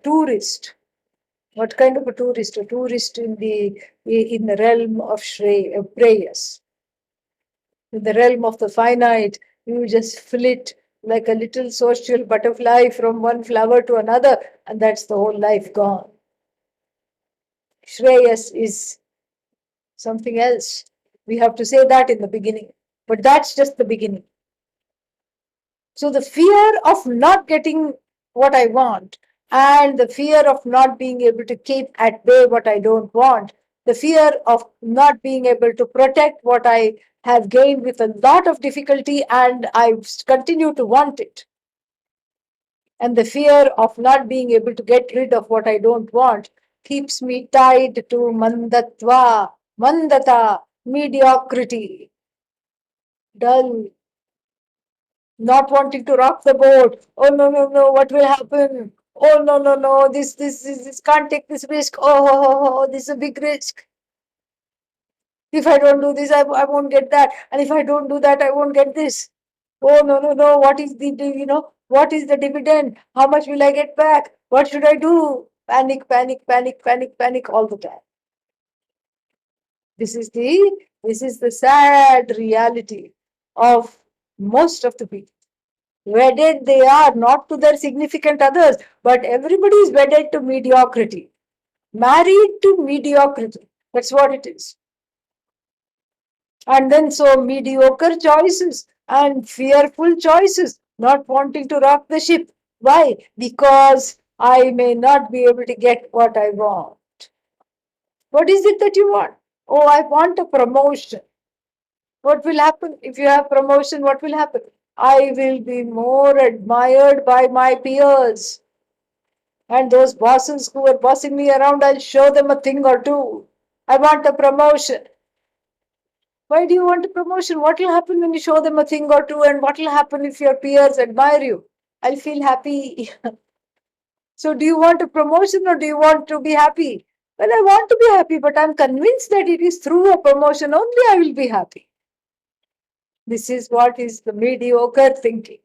tourist. What kind of a tourist? A tourist in the realm of Preyas, in the realm of the finite. You just flit like a little social butterfly from one flower to another, and that's the whole life gone. Shreyas is something else. We have to say that in the beginning, but that's just the beginning. So the fear of not getting what I want, and the fear of not being able to keep at bay what I don't want, the fear of not being able to protect what I have gained with a lot of difficulty and I continue to want it, and the fear of not being able to get rid of what I don't want keeps me tied to mandata, mediocrity, dull, not wanting to rock the boat. Oh no, no, no, what will happen? Oh no, no, no, this can't take this risk. Oh, this is a big risk. If I don't do this, I won't get that. And if I don't do that, I won't get this. Oh no, no, no, what is what is the dividend? How much will I get back? What should I do? Panic, panic, panic, panic, panic all the time. This is the sad reality of most of the people. Wedded they are, not to their significant others, but everybody is wedded to mediocrity, married to mediocrity. That's what it is. And then so mediocre choices and fearful choices, not wanting to rock the ship. Why? Because I may not be able to get what I want. What is it that you want? Oh, I want a promotion. What will happen if you have promotion? What will happen? I will be more admired by my peers. And those bosses who are bossing me around, I'll show them a thing or two. I want a promotion. Why do you want a promotion? What will happen when you show them a thing or two? And what will happen if your peers admire you? I'll feel happy. So, do you want a promotion or do you want to be happy? Well, I want to be happy, but I'm convinced that it is through a promotion only I will be happy. This is what is the mediocre thinking.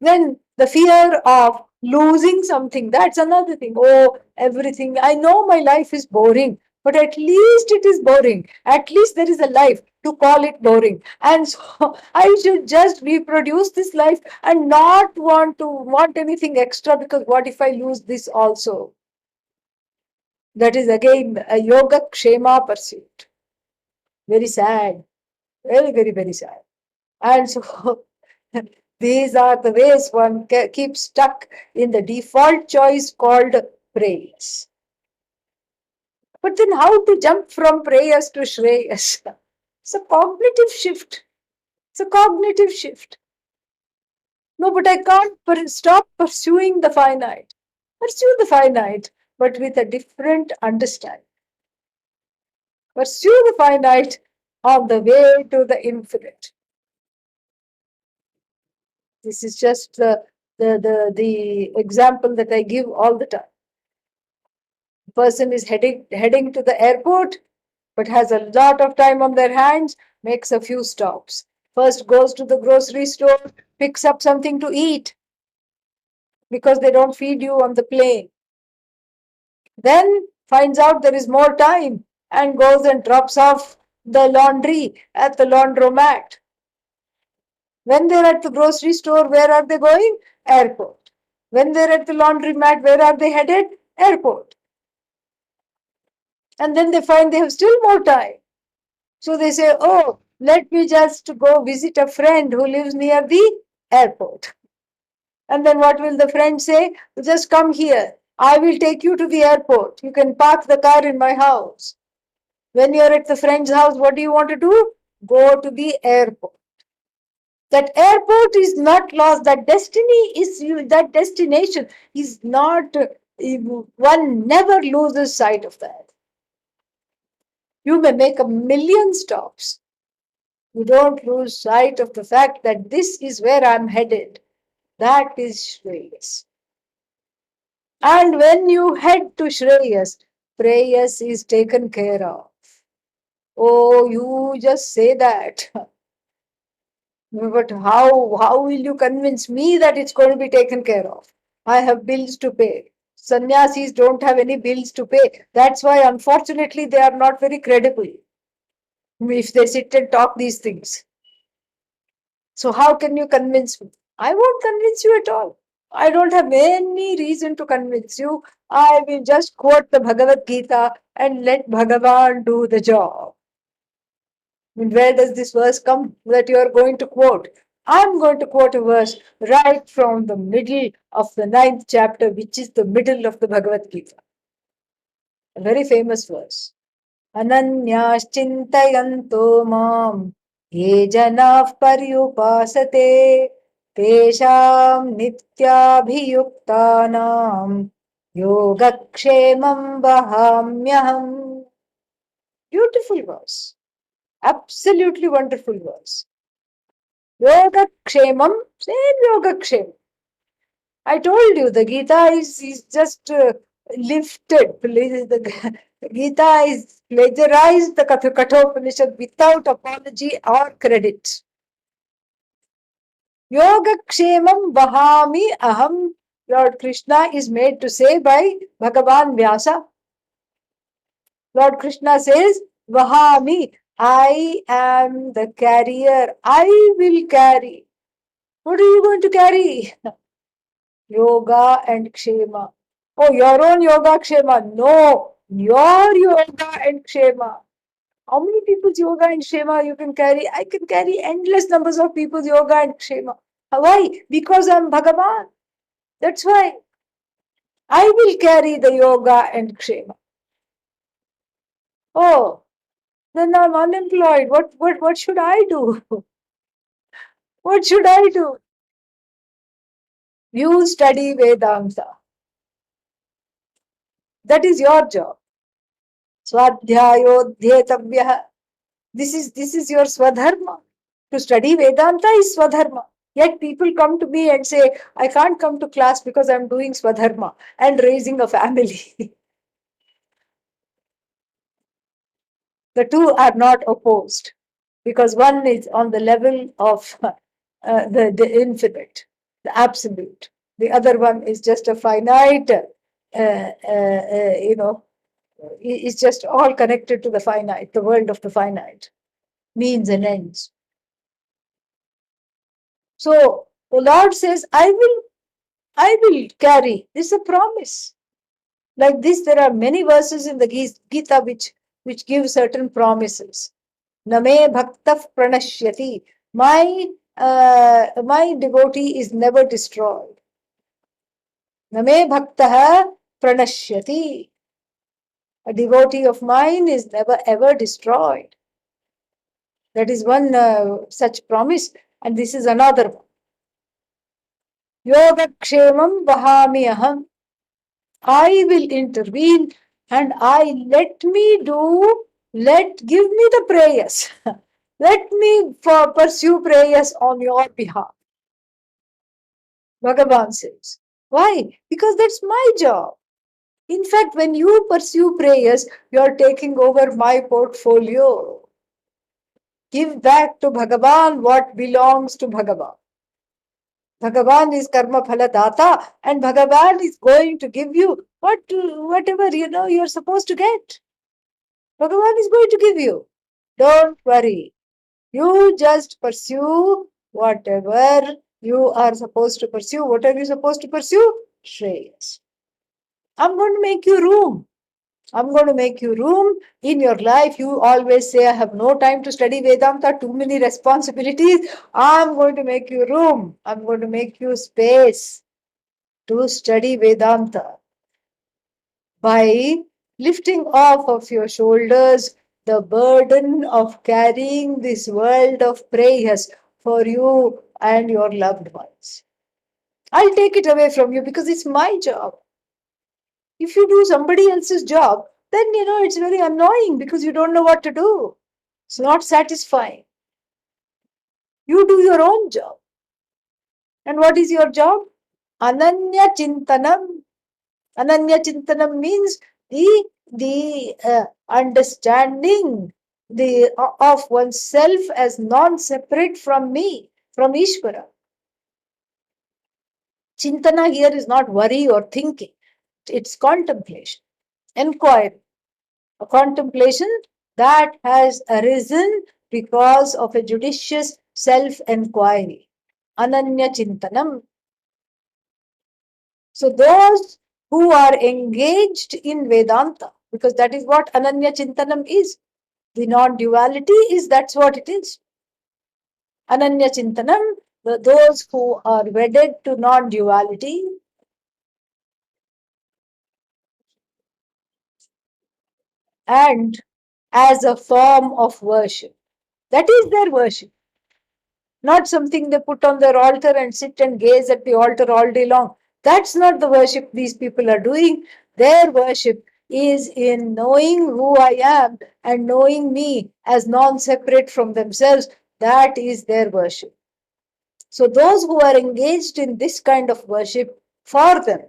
Then the fear of losing something, that's another thing. Oh, everything. I know my life is boring, but at least it is boring. At least there is a life to call it boring. And so I should just reproduce this life and not want anything extra, because what if I lose this also? That is again a yoga shema pursuit. Very sad. Very, very, very sad. And so these are the ways one keeps stuck in the default choice called Preyas. But then how to jump from Preyas to Shreyas? It's a cognitive shift. It's a cognitive shift. No, but I can't stop pursuing the finite. Pursue the finite, but with a different understanding. Pursue the finite on the way to the infinite. This is just the example that I give all the time. The person is heading to the airport, but has a lot of time on their hands, makes a few stops. First goes to the grocery store, picks up something to eat, because they don't feed you on the plane. Then finds out there is more time. and goes and drops off the laundry at the laundromat. When they're at the grocery store, where are they going? Airport. When they're at the laundromat, where are they headed? Airport. And then they find they have still more time. So they say, oh, let me just go visit a friend who lives near the airport. And then what will the friend say? Just come here. I will take you to the airport. You can park the car in my house. When you're at the friend's house, what do you want to do? Go to the airport. That airport is not lost. That destiny is that destination is not. One never loses sight of that. You may make a million stops. You don't lose sight of the fact that this is where I'm headed. That is Shreyas. And when you head to Shreyas, Preyas is taken care of. Oh, you just say that. But how will you convince me that it's going to be taken care of? I have bills to pay. Sannyasis don't have any bills to pay. That's why, unfortunately, they are not very credible if they sit and talk these things. So, how can you convince me? I won't convince you at all. I don't have any reason to convince you. I will just quote the Bhagavad Gita and let Bhagavan do the job. I mean, where does this verse come that you are going to quote? I'm going to quote a verse right from the middle of the 9th chapter, which is the middle of the Bhagavad Gita. A very famous verse. Ananyashchintayanto mam ye janah paryupasate tesham nityabhiyuktanam yogakshemam vahamyaham. Beautiful verse. Absolutely wonderful verse. Yogakshemam, same Yogakshemam. I told you the Gita is just lifted. The Gita is plagiarized the Kathopanishad without apology or credit. Yogakshemam vahami aham, Lord Krishna is made to say by Bhagavan Vyasa. Lord Krishna says, vahami, I am the carrier. I will carry. What are you going to carry? Yoga and Kshema. Oh, your own yoga Kshema. No, your yoga and Kshema. How many people's yoga and Kshema you can carry? I can carry endless numbers of people's yoga and Kshema. Why? Because I'm Bhagavan. That's why I will carry the yoga and Kshema. Oh, then I'm unemployed. What should I do? What should I do? You study Vedanta. That is your job. Swadhyayodhyetavya. This is your swadharma. To study Vedanta is swadharma. Yet people come to me and say, I can't come to class because I'm doing swadharma and raising a family. The two are not opposed because one is on the level of the infinite, the absolute. The other one is just a finite, it's just all connected to the finite, the world of the finite, means and ends. So the Lord says, I will carry. This is a promise. Like this, there are many verses in the Gita which give certain promises. Name bhaktah pranashyati. My devotee is never destroyed. Name bhaktah pranashyati. A devotee of mine is never ever destroyed. That is one such promise, and this is another one. Yogakshemam vahami aham. I will intervene and let give me the prayers. Let me pursue prayers on your behalf. Bhagavan says. Why? Because that's my job. In fact, when you pursue prayers, you are taking over my portfolio. Give back to Bhagavan what belongs to Bhagavan. Bhagavan is karma phala data, and Bhagavan is going to give you whatever you're supposed to get. Bhagavan is going to give you. Don't worry. You just pursue whatever you are supposed to pursue. What are you supposed to pursue? Shreyas. I'm going to make you room. I'm going to make you room in your life. You always say, I have no time to study Vedanta, too many responsibilities. I'm going to make you room. I'm going to make you space to study Vedanta by lifting off of your shoulders the burden of carrying this world of prayers for you and your loved ones. I'll take it away from you because it's my job. If you do somebody else's job, then it's very annoying because you don't know what to do. It's not satisfying. You do your own job. And what is your job? Ananya Chintanam. Ananya Chintanam means the understanding of oneself as non-separate from me, from Ishvara. Chintana here is not worry or thinking. It's contemplation, inquiry. A contemplation that has arisen because of a judicious self-enquiry. Ananya Chintanam. So those who are engaged in Vedanta, because that is what Ananya Chintanam is. The non-duality is that's what it is. Ananya Chintanam, those who are wedded to non-duality and as a form of worship. That is their worship. Not something they put on their altar and sit and gaze at the altar all day long. That's not the worship these people are doing. Their worship is in knowing who I am and knowing me as non separate from themselves. That is their worship. So, those who are engaged in this kind of worship for them,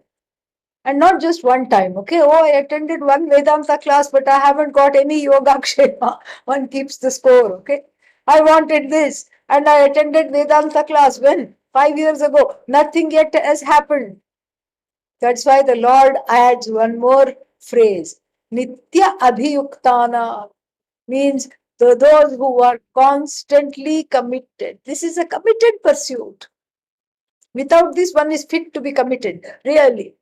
and not just one time, okay? Oh, I attended one Vedanta class, but I haven't got any yoga kshema. One keeps the score, okay? I wanted this, and I attended Vedanta class when? 5 years ago. Nothing yet has happened. That's why the Lord adds one more phrase. Nitya abhiyuktana means those who are constantly committed. This is a committed pursuit. Without this, one is fit to be committed, really.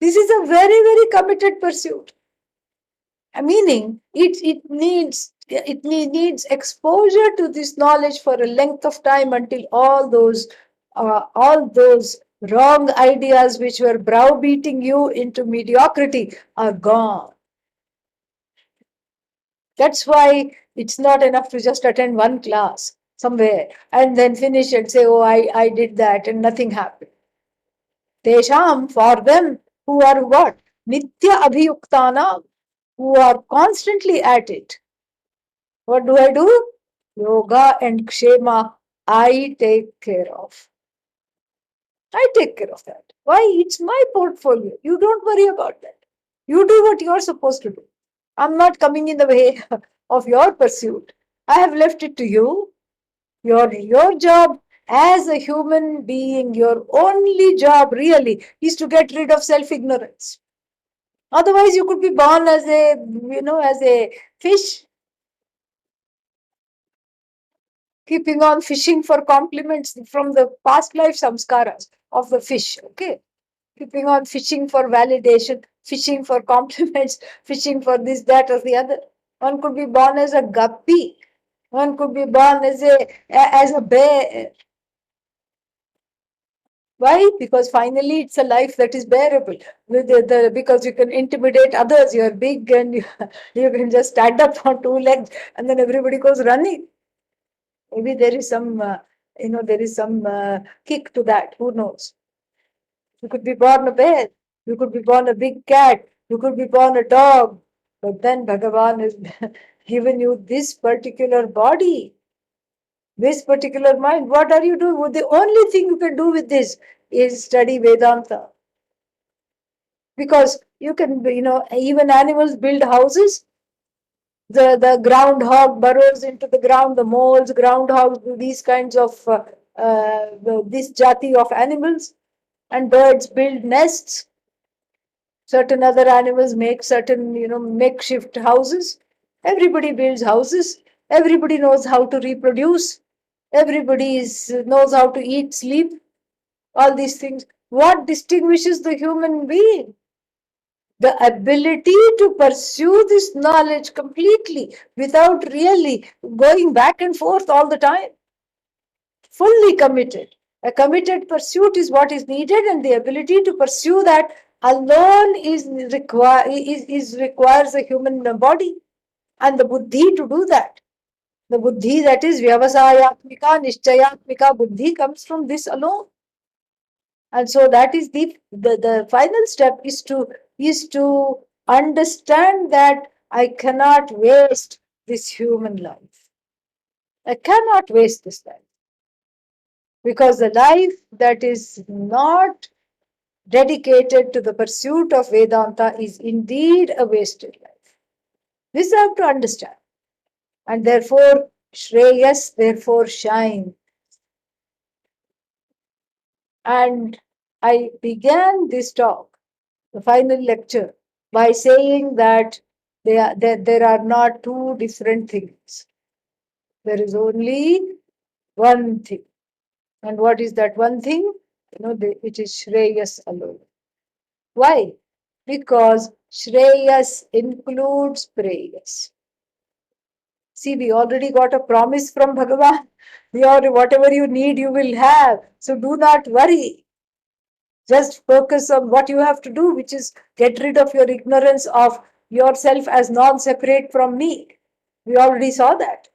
This is a very, very committed pursuit. Meaning, it needs exposure to this knowledge for a length of time until all those wrong ideas which were browbeating you into mediocrity are gone. That's why it's not enough to just attend one class somewhere and then finish and say, oh, I did that and nothing happened. Tesham, for them who are what? Nitya abhiyuktana, who are constantly at it. What do I do? Yoga and kshema, I take care of. I take care of that. Why? It's my portfolio. You don't worry about that. You do what you're supposed to do. I'm not coming in the way of your pursuit. I have left it to you. Your job as a human being, your only job really is to get rid of self-ignorance. Otherwise, you could be born as a fish, keeping on fishing for compliments from the past life samskaras of the fish. Okay, keeping on fishing for validation, fishing for compliments, fishing for this, that, or the other. One could be born as a guppy. One could be born as a bear. Why? Because finally it's a life that is bearable. Because you can intimidate others, you're big and you can just stand up on two legs and then everybody goes running. Maybe there is some kick to that. Who knows? You could be born a bear. You could be born a big cat. You could be born a dog. But then Bhagavan has given you this particular body, this particular mind. What are you doing? Well, the only thing you can do with this is study Vedanta. Because you can, even animals build houses. The groundhog burrows into the ground, the moles, groundhogs do these kinds of, this jati of animals, and birds build nests. Certain other animals make certain, makeshift houses. Everybody builds houses. Everybody knows how to reproduce. Knows how to eat, sleep, all these things. What distinguishes the human being? The ability to pursue this knowledge completely without really going back and forth all the time. Fully committed. A committed pursuit is what is needed, and the ability to pursue that alone requires a human body and the buddhi to do that. The buddhi, that is vyavasayatmika, nishchayatmika buddhi, comes from this alone. And so that is the final step is to understand that I cannot waste this human life. I cannot waste this life. Because the life that is not dedicated to the pursuit of Vedanta is indeed a wasted life. This I have to understand. And therefore, Shreyas, therefore shine. And I began this talk, the final lecture, by saying that there are not two different things. There is only one thing. And what is that one thing? It is Shreyas alone. Why? Because Shreyas includes Preyas. See, we already got a promise from Bhagavan. Whatever you need, you will have. So do not worry. Just focus on what you have to do, which is get rid of your ignorance of yourself as non-separate from me. We already saw that.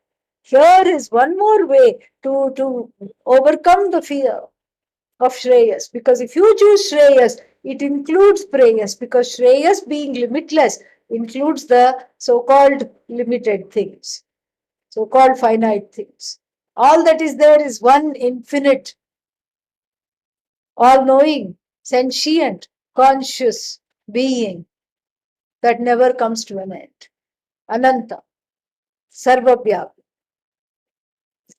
Here is one more way to overcome the fear of Shreyas. Because if you choose Shreyas, it includes Preyas, because Shreyas, being limitless, includes the so-called limited things, so-called finite things. All that is there is one infinite, all-knowing, sentient, conscious being that never comes to an end. Ananta, Sarvabhyapi,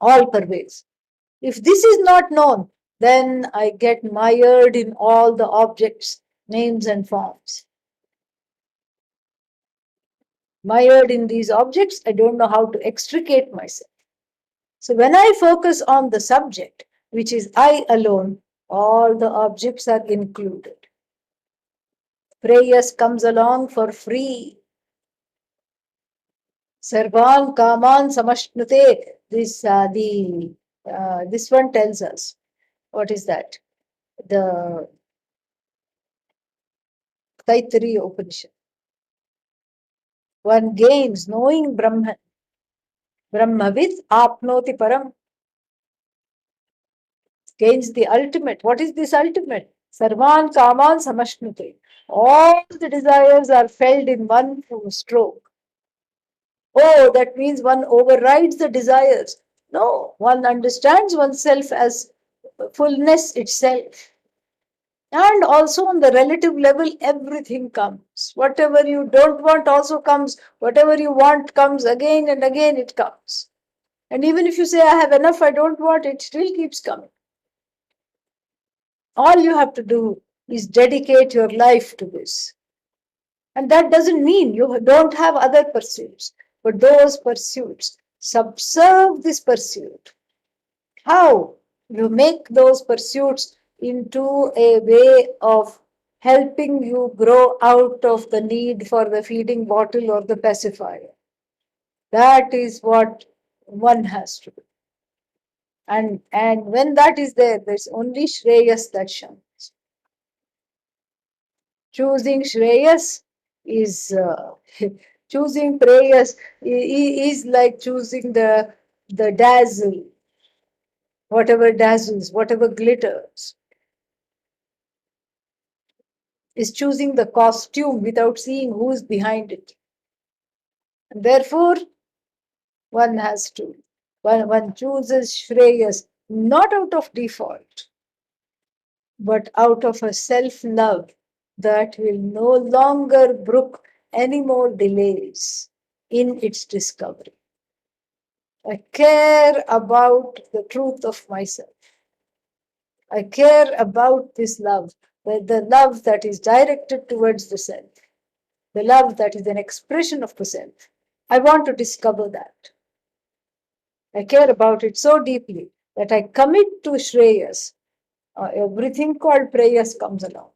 all pervades. If this is not known, then I get mired in all the objects, names, and forms. Mired in these objects, I don't know how to extricate myself. So when I focus on the subject, which is I alone, all the objects are included. Preyas comes along for free. Sarvan kaman samashnute. This one tells us. What is that? The Taittiriya Upanishad. One gains knowing Brahman. Brahmavid apnoti param. Gains the ultimate. What is this ultimate? Sarvan kaman samashnute. All the desires are felt in one stroke. Oh, that means one overrides the desires. No, one understands oneself as fullness itself. And also on the relative level, everything comes. Whatever you don't want also comes. Whatever you want comes again and again, it comes. And even if you say, I have enough, I don't want, it still keeps coming. All you have to do is dedicate your life to this. And that doesn't mean you don't have other pursuits, but those pursuits subserve this pursuit. How? You make those pursuits into a way of helping you grow out of the need for the feeding bottle or the pacifier. That is what one has to do. And when that is there, there's only Shreyas that shines. Choosing Shreyas is choosing Preyas is like choosing the dazzle, whatever dazzles, whatever glitters. Is choosing the costume without seeing who's behind it. And therefore, one chooses Shreyas not out of default, but out of a self-love that will no longer brook any more delays in its discovery. I care about the truth of myself. I care about this love, the love that is directed towards the self, the love that is an expression of the self. I want to discover that. I care about it so deeply that I commit to Shreyas. Everything called Preyas comes along.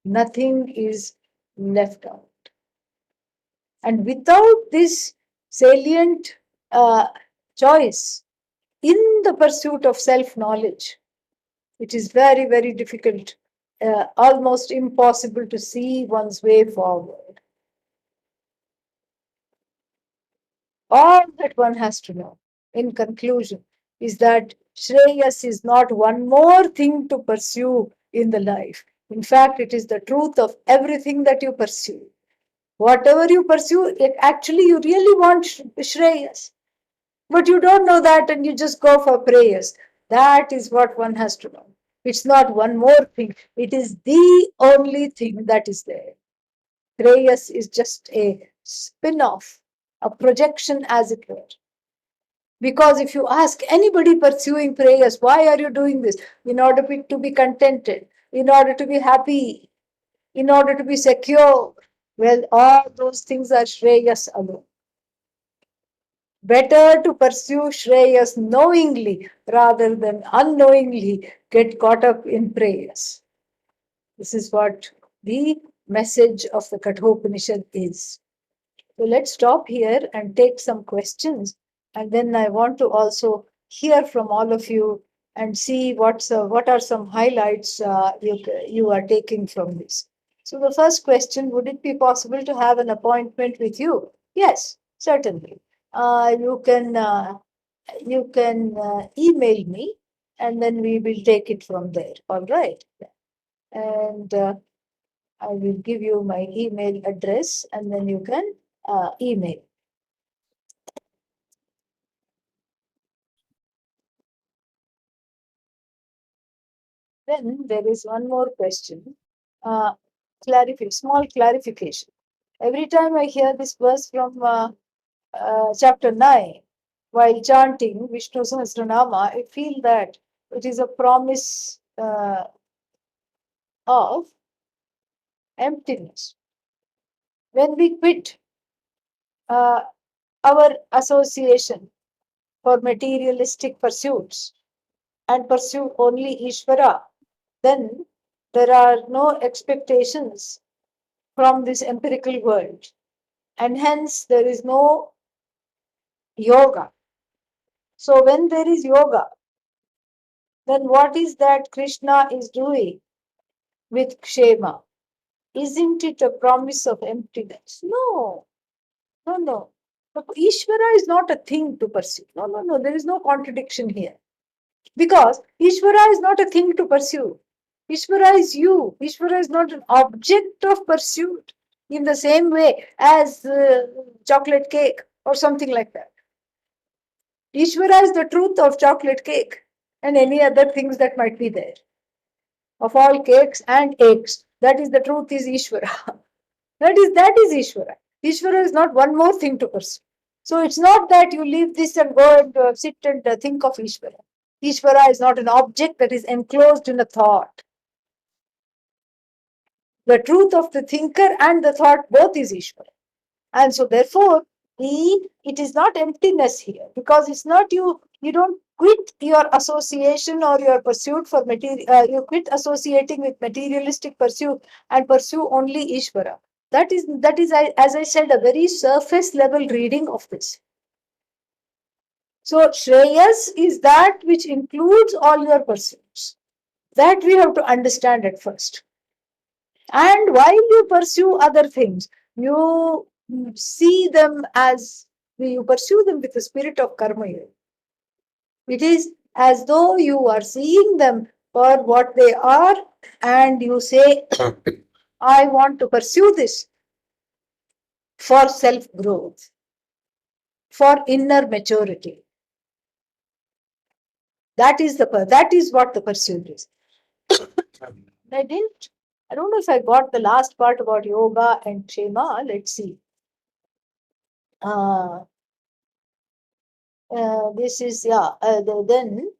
Nothing is left out. And without this salient choice in the pursuit of self knowledge, it is very, very difficult, almost impossible to see one's way forward. All that one has to know, in conclusion, is that Shreyas is not one more thing to pursue in the life. In fact, it is the truth of everything that you pursue. Whatever you pursue, it actually you really want Shreyas. But you don't know that and you just go for prayers. That is what one has to know. It's not one more thing. It is the only thing that is there. Prayers is just a spin off, a projection, as it were. Because if you ask anybody pursuing prayers, why are you doing this? In order to be contented, in order to be happy, in order to be secure. Well, all those things are Shreyas alone. Better to pursue Shreyas knowingly rather than unknowingly get caught up in prayers. This is what the message of the Kathopanishad is. So let's stop here and take some questions. And then I want to also hear from all of you and see what are some highlights you are taking from this. So the first question, would it be possible to have an appointment with you? Yes, certainly. You can email me and then we will take it from there. All right. And I will give you my email address and then you can email. Then there is one more question. Uh, small clarification. Every time I hear this verse from chapter 9, while chanting Vishnu Sahasranama, I feel that it is a promise of emptiness. When we quit uh, our association for materialistic pursuits and pursue only Ishvara, then there are no expectations from this empirical world. And hence, there is no yoga. So, when there is yoga, then what is that Krishna is doing with shema? Isn't it a promise of emptiness? No, no, no. Ishvara is not a thing to pursue. No, no, no. There is no contradiction here. Because Ishvara is not a thing to pursue. Ishvara is you. Ishvara is not an object of pursuit in the same way as chocolate cake or something like that. Ishvara is the truth of chocolate cake and any other things that might be there. Of all cakes and eggs, that is the truth is Ishvara. that is Ishvara. Ishvara is not one more thing to pursue. So it's not that you leave this and go and sit and think of Ishvara. Ishvara is not an object that is enclosed in a thought. The truth of the thinker and the thought both is Ishvara. And so therefore, it is not emptiness here because it's not you don't quit your association or your pursuit for material, you quit associating with materialistic pursuit and pursue only Ishvara. That is as I said, a very surface level reading of this. So Shreyas is that which includes all your pursuits. That we have to understand at first. And while you pursue other things, you see them as you pursue them with the spirit of karma. It is as though you are seeing them for what they are, and you say, I want to pursue this for self growth, for inner maturity. That is what the pursuit is. I don't know if I got the last part about yoga and shema. Let's see. This is then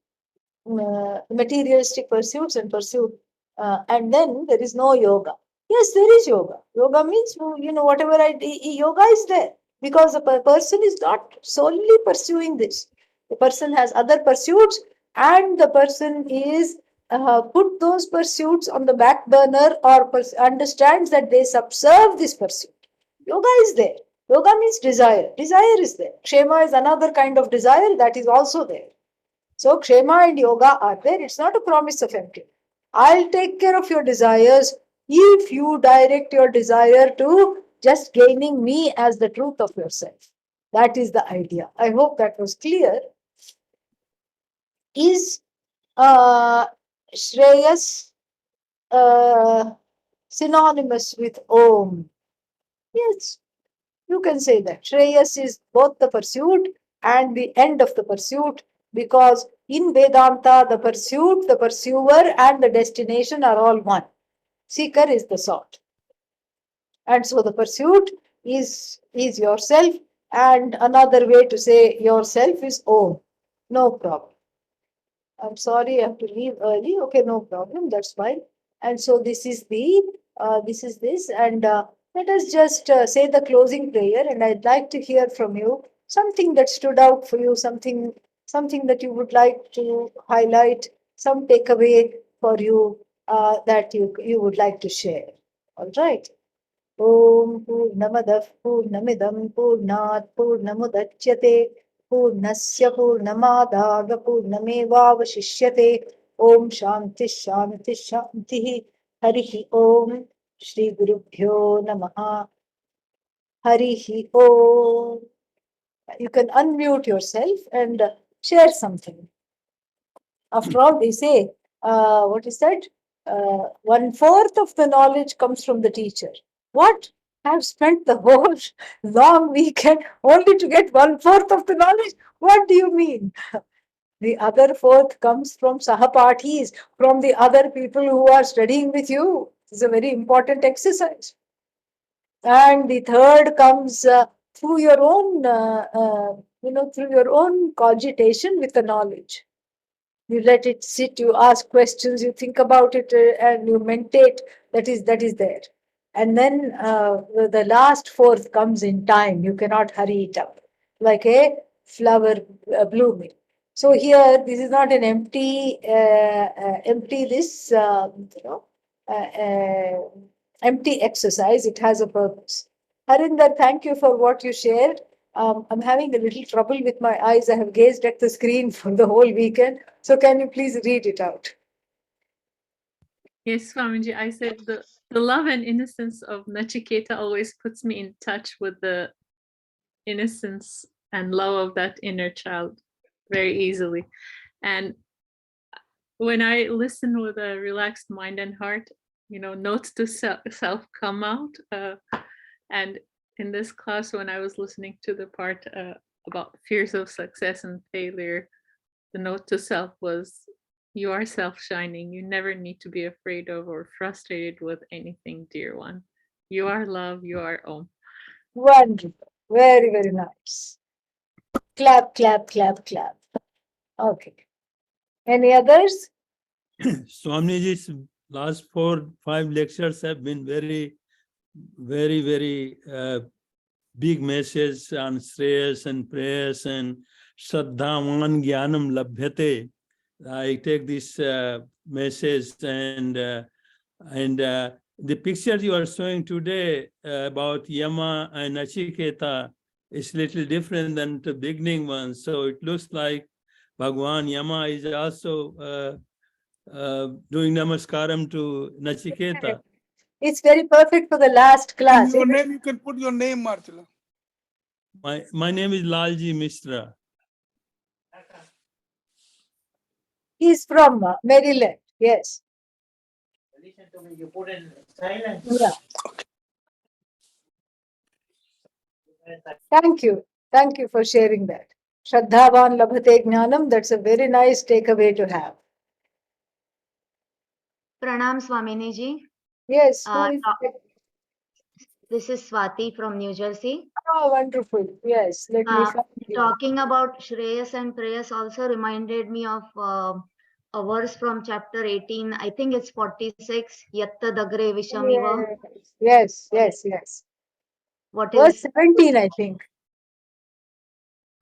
materialistic pursuits and pursuit, and then there is no yoga. Yes, there is yoga. Yoga means whatever yoga is there. because the person is not solely pursuing this. The person has other pursuits, and the person is put those pursuits on the back burner, or understands that they subserve this pursuit. Yoga is there. Yoga means desire. Desire is there. Kshema is another kind of desire that is also there. So Kshema and yoga are there. It's not a promise of empty. I'll take care of your desires if you direct your desire to just gaining me as the truth of yourself. That is the idea. I hope that was clear. Is Shreyas synonymous with Om? Yes, you can say that. Shreyas is both the pursuit and the end of the pursuit, because in Vedanta, the pursuit, the pursuer, and the destination are all one. Seeker is the sought. And so the pursuit is yourself, and another way to say yourself is Om. No problem. I'm sorry, I have to leave early. Okay, no problem. That's fine. And so this is this, and let us just say the closing prayer. And I'd like to hear from you something that stood out for you, something that you would like to highlight, some takeaway for you that you would like to share. All right. ॐ पूर्णमदः पूर्णमिदं पूर्णात् पूर्णमुदच्यते पूर्णस्य पूर्णमादाय पूर्णमेवावशिष्यते ॐ शान्तिः शान्तिः शान्तिः हरिः ॐ श्रीगुरुभ्यो नमः हरिः ॐ. You can unmute yourself and share something. After all, they say, what is that? 1/4 of the knowledge comes from the teacher. What? I've spent the whole long weekend only to get 1/4 of the knowledge? What do you mean? The other fourth comes from sahapathis, from the other people who are studying with you. It's a very important exercise. And the third comes through your own, through your own cogitation with the knowledge. You let it sit, you ask questions, you think about it, and you meditate. That is there. And then the last fourth comes in time. You cannot hurry it up, like a flower blooming. So here, this is not an empty empty exercise. It has a purpose. Harinder, thank you for what you shared. I'm having a little trouble with my eyes. I have gazed at the screen for the whole weekend. So can you please read it out? Yes, Swamiji, I said the love and innocence of Nachiketa always puts me in touch with the innocence and love of that inner child very easily. And when I listen with a relaxed mind and heart, notes to self come out. And in this class, when I was listening to the part about fears of success and failure, the note to self was, you are self-shining. You never need to be afraid of or frustrated with anything, dear one. You are love, you are Om. Wonderful. Very, very nice. Clap, clap, clap, clap. Okay. Any others? Swaminiji's last 4-5 lectures have been very, very, very big message on Shreyas and Preyas and Shraddhavan Jnanam Labhyate. I take this message, and the picture you are showing today about Yama and Nachiketa is little different than the beginning one. So it looks like Bhagwan Yama is also doing namaskaram to Nachiketa. It's very perfect for the last class. Your name, you can put your name, Marcella. My name is Lalji Mishra. He's from Maryland. Yes. Listen to me, you put in silence. Yeah. Thank you. Thank you for sharing that. Shraddhavan Labhate Jnanam, that's a very nice takeaway to have. Pranam Swamini ji. Yes. This is Swati from New Jersey. Oh, wonderful. Yes. Let me find you. Talking about Shreyas and Preyas also reminded me of a verse from chapter 18. I think it's 46. Yatta Dagre Vishamiva. Yes. What Verse is 17, I think.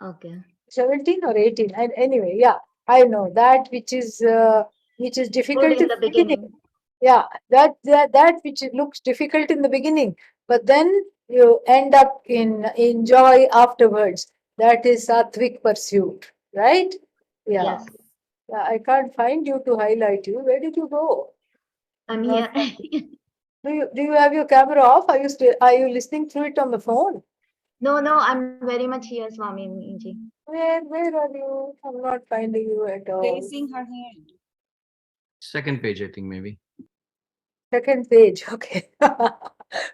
Okay. 17 or 18. And anyway, yeah, I know that which is Good difficult in in the the beginning. beginning. Yeah, that which it looks difficult in the beginning, but then you end up in enjoy afterwards. That is sattvic pursuit, right? Yeah. Yes, Yeah, I can't find you to highlight you. Where did you go? I'm Not here. do you have your camera off? Are you listening through it on the phone? No, I'm very much here, Swamini ji. Where are you? I'm not finding you at all. Raising her hand. Second page, I think, maybe. Second page, okay.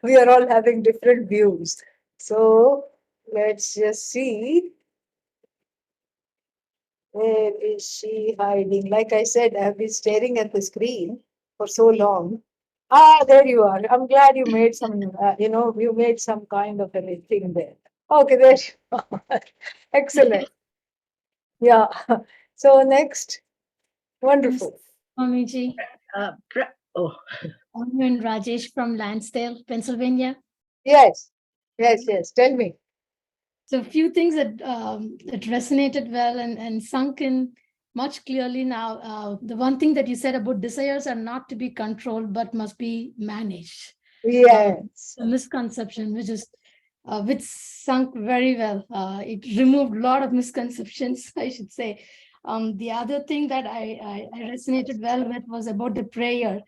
We are all having different views. So let's just see. Where is she hiding? Like I said, I have been staring at the screen for so long. Ah, there you are. I'm glad you made you made some kind of a thing there. Okay, there you are. Excellent. Yeah. So next, wonderful. Swamiji, Oh, I'm and Rajesh from Lansdale, Pennsylvania. Yes, yes. Tell me. So a few things that resonated well and sunk in much clearly now. The one thing that you said about desires are not to be controlled, but must be managed. Yes. A misconception, which sunk very well. It removed a lot of misconceptions, I should say. The other thing that I resonated well with was about the prayer.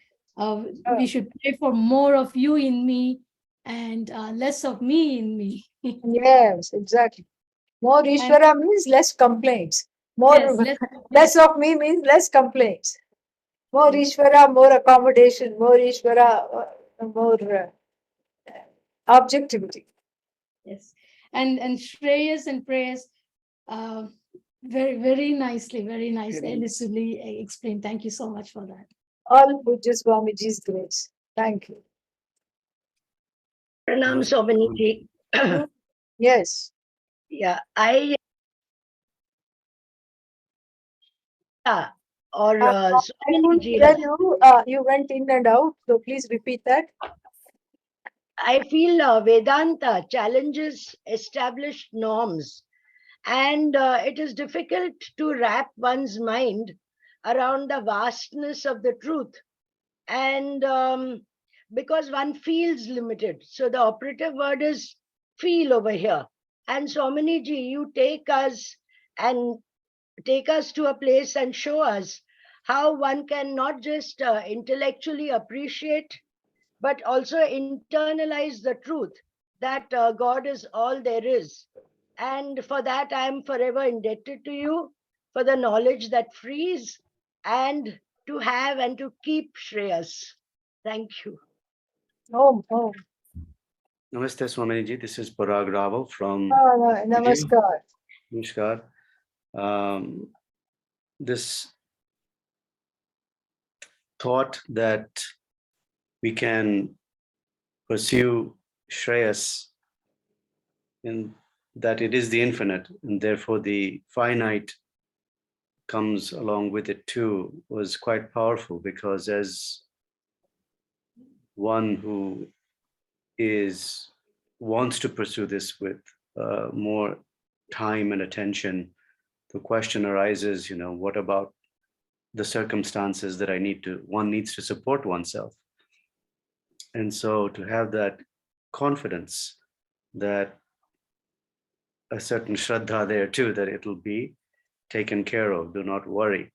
We should pray for more of you in me and less of me in me. Yes, exactly. More Ishvara means less complaints. More Yes, less of me means less complaints. More Yes. Ishvara, more accommodation, more Ishvara, more objectivity. yes. And Shreyas and Preyas, very nicely, very nicely, elusively explained. Thank you so much for that. All Pujya Swamiji's grace. Thank you. Pranam Swamini ji. Yes. Yeah, I or I Swamini couldn't ji, hear you. You went in and out. So please repeat that. I feel Vedanta challenges established norms, and it is difficult to wrap one's mind around the vastness of the truth, and because one feels limited. So the operative word is feel over here. And Swamini ji, you take us to a place and show us how one can not just intellectually appreciate, but also internalize the truth that God is all there is. And for that, I am forever indebted to you for the knowledge that frees and to have and to keep Shreyas. Thank you. Oh. Namaste Swamiji, this is Parag Rao from Namaskar. Namaskar. This thought that we can pursue Shreyas in that it is the infinite and therefore the finite comes along with it too was quite powerful, because as one who wants to pursue this with more time and attention, the question arises, what about the circumstances that one needs to support oneself? And so to have that confidence that a certain shraddha there too, that it'll be taken care of, do not worry,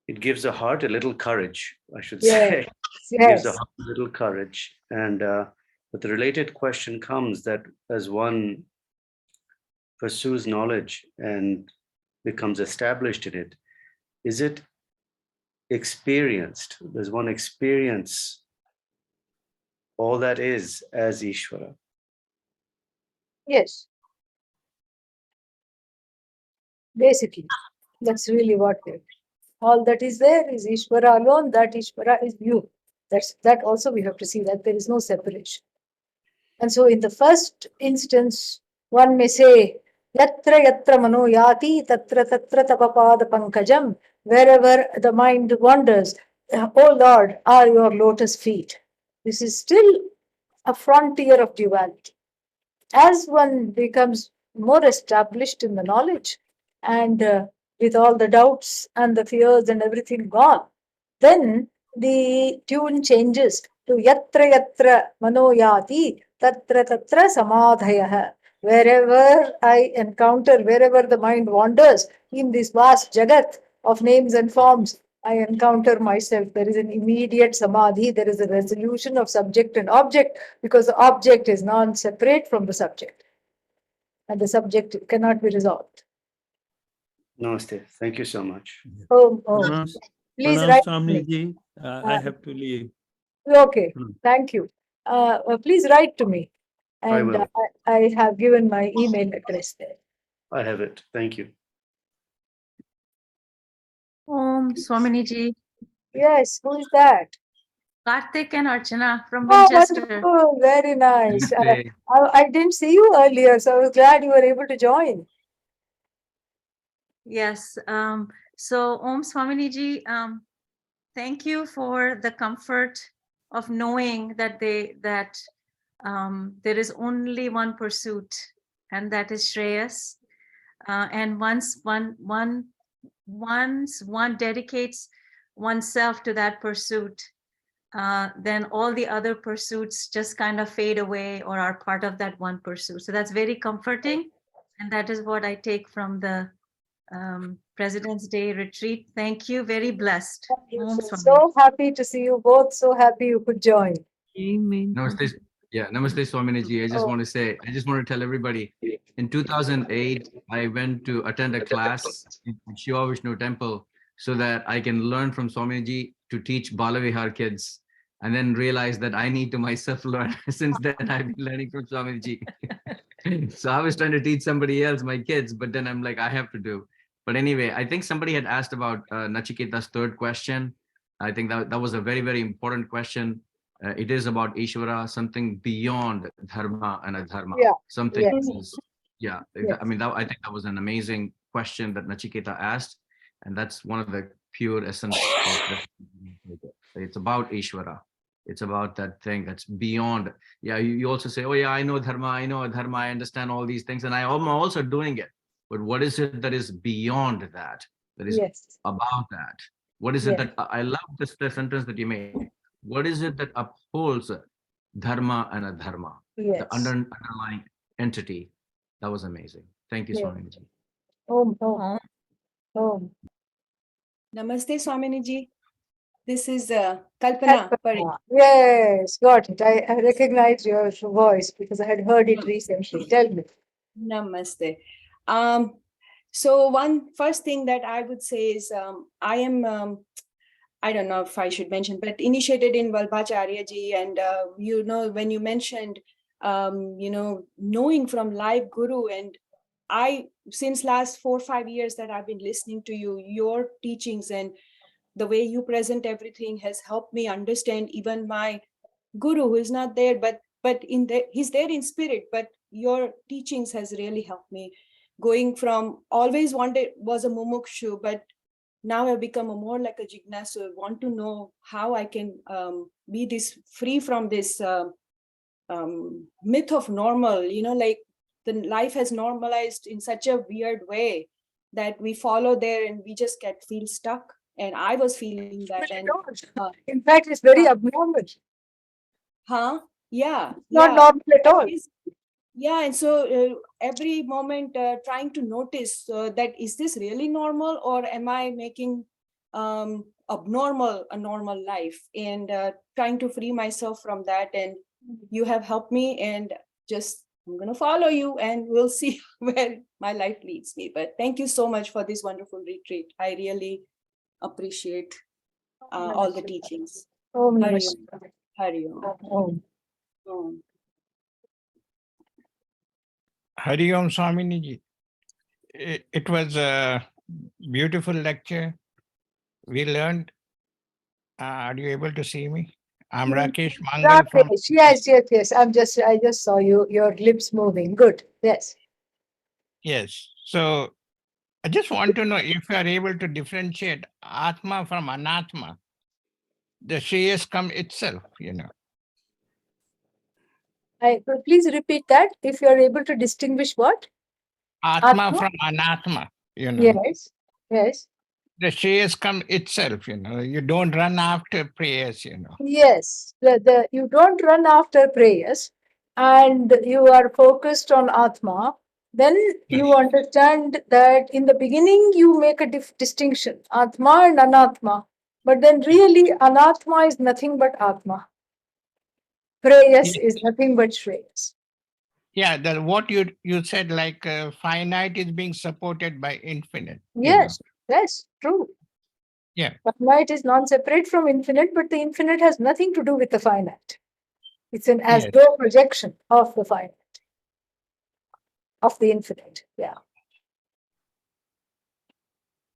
it gives the heart a little courage, I should say. It gives the heart a little courage. And but the related question comes that as one pursues knowledge and becomes established in it, is it experienced? Does one experience all that is as Ishvara? Yes. Basically, that's really what it is. All that is there is Ishvara alone. That Ishvara is you. That also we have to see that there is no separation. And so in the first instance, one may say, Yatra yatra mano yati tatra tatra tapapada pankajam. Wherever the mind wanders, oh Lord, are your lotus feet. This is still a frontier of duality. as one becomes more established in the knowledge and with all the doubts and the fears and everything gone, then the tune changes to yatra yatra manoyati tatra tatra samadhayah. Wherever I encounter, wherever the mind wanders in this vast jagat of names and forms, I encounter myself. There is an immediate samadhi, there is a resolution of subject and object, because the object is non separate from the subject, and the subject cannot be resolved. Namaste. Thank you so much. Oh, Pranam, please Pranam write to me. Swamiji, I have to leave. Okay, Hmm. thank you. Please write to me, I and will. I have given my email address there. I have it. Thank you. Om Swaminiji, Yes, who is that? Karthik and Archana from Oh, Winchester. wonderful, very nice. Namaste. I didn't see you earlier, so I was glad you were able to join. Yes. So Om Swaminiji, thank you for the comfort of knowing that there is only one pursuit, and that is Shreyas. And once one dedicates oneself to that pursuit, then all the other pursuits just kind of fade away or are part of that one pursuit. So that's very comforting, and that is what I take from the President's Day retreat. Thank you. Very blessed. Om Swami. So happy to see you both. So happy you could join. Amen. Namaste. Yeah, Namaste Swaminiji. I just want to tell everybody, in 2008, I went to attend a class in Shiva Vishnu Temple so that I can learn from Swamiji to teach Balavihar kids, and then realize that I need to myself learn. Since then, I've been learning from Swamiji. So I was trying to teach somebody else, my kids, but then I'm like, I have to do. But anyway, I think somebody had asked about Nachiketa's third question. I think that was a very, very important question. It is about Ishvara, something beyond dharma and adharma. Yeah. Something Yes. is, yeah. Yes. I mean, I think that was an amazing question that Nachiketa asked, and that's one of the pure essence of the. It's about Ishvara. It's about that thing that's beyond. Yeah, you also say, oh yeah, I know dharma, I know adharma, I understand all these things, and I'm also doing it. But what is it that is beyond that? That is Yes. about that? What is it that I love this the sentence that you made? What is it that upholds dharma and adharma? Yes. The underlying entity. That was amazing. Thank you, Yes. Swamiji. Om. Namaste, Swaminiji. This is Kalpana Pari. Yes, got it. I recognize your voice because I had heard it recently. Tell me. Namaste. So one first thing that I would say is I am, I don't know if I should mention, but initiated in Valbhacharya ji, and when you mentioned, knowing from live Guru, and I, since last 4 or 5 years that I've been listening to you, your teachings and the way you present everything has helped me understand even my Guru, who is not there, but he's there in spirit, but your teachings has really helped me. Going from always was a mumukshu, but now I've become a more like a jignasu. Want to know how I can be this free from this myth of normal, like the life has normalized in such a weird way that we follow there and we just feel stuck. And I was feeling that. And in fact, it's very abnormal. Yeah. Not normal at all. Yeah, and so every moment trying to notice that is this really normal, or am I making abnormal a normal life, and trying to free myself from that. And you have helped me, and just I'm going to follow you, and we'll see where my life leads me. But thank you so much for this wonderful retreat. I really appreciate all the teachings. Om Hari Namah Om. Hari Om. Om. Om. Hari Om Swaminiji. It was a beautiful lecture. We learned. Are you able to see me? I'm Rakesh Mangal from. Yes. I just saw you. Your lips moving. Good. Yes. Yes. So I just want to know if you are able to differentiate Atma from Anatma. The Shreyas come itself, Please repeat that if you are able to distinguish what? Atma from anatma, Yes, yes, The Shreyas come itself, You don't run after prayers, yes. You don't run after prayers and you are focused on Atma. Then you understand that in the beginning you make a distinction, Atma and Anatma. But then really Anatma is nothing but Atma. Preyas is nothing but Shreyas. Yeah, what you said, like finite is being supported by infinite. Yes, yes, true. Yeah. Finite is non-separate from infinite, but the infinite has nothing to do with the finite. It's an as though projection of the finite, of the infinite. Yeah.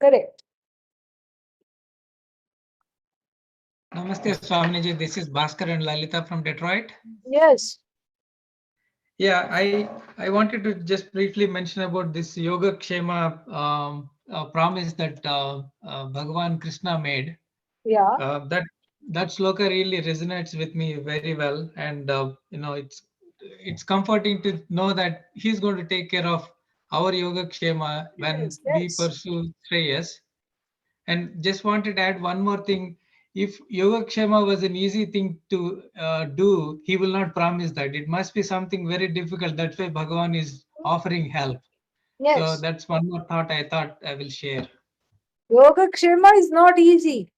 Correct. Namaste, Swaminiji. This is Bhaskar and Lalita from Detroit. Yes. Yeah, I wanted to just briefly mention about this Yoga Kshema promise that Bhagavan Krishna made. Yeah. That sloka really resonates with me very well, and it's comforting to know that he's going to take care of our Yoga Kshema when we pursue Shreyas. And just wanted to add one more thing. If Yogakshema was an easy thing to do, he will not promise that. It must be something very difficult. That's why Bhagavan is offering help. Yes. So that's one more thought I thought I will share. Yoga Kshema is not easy.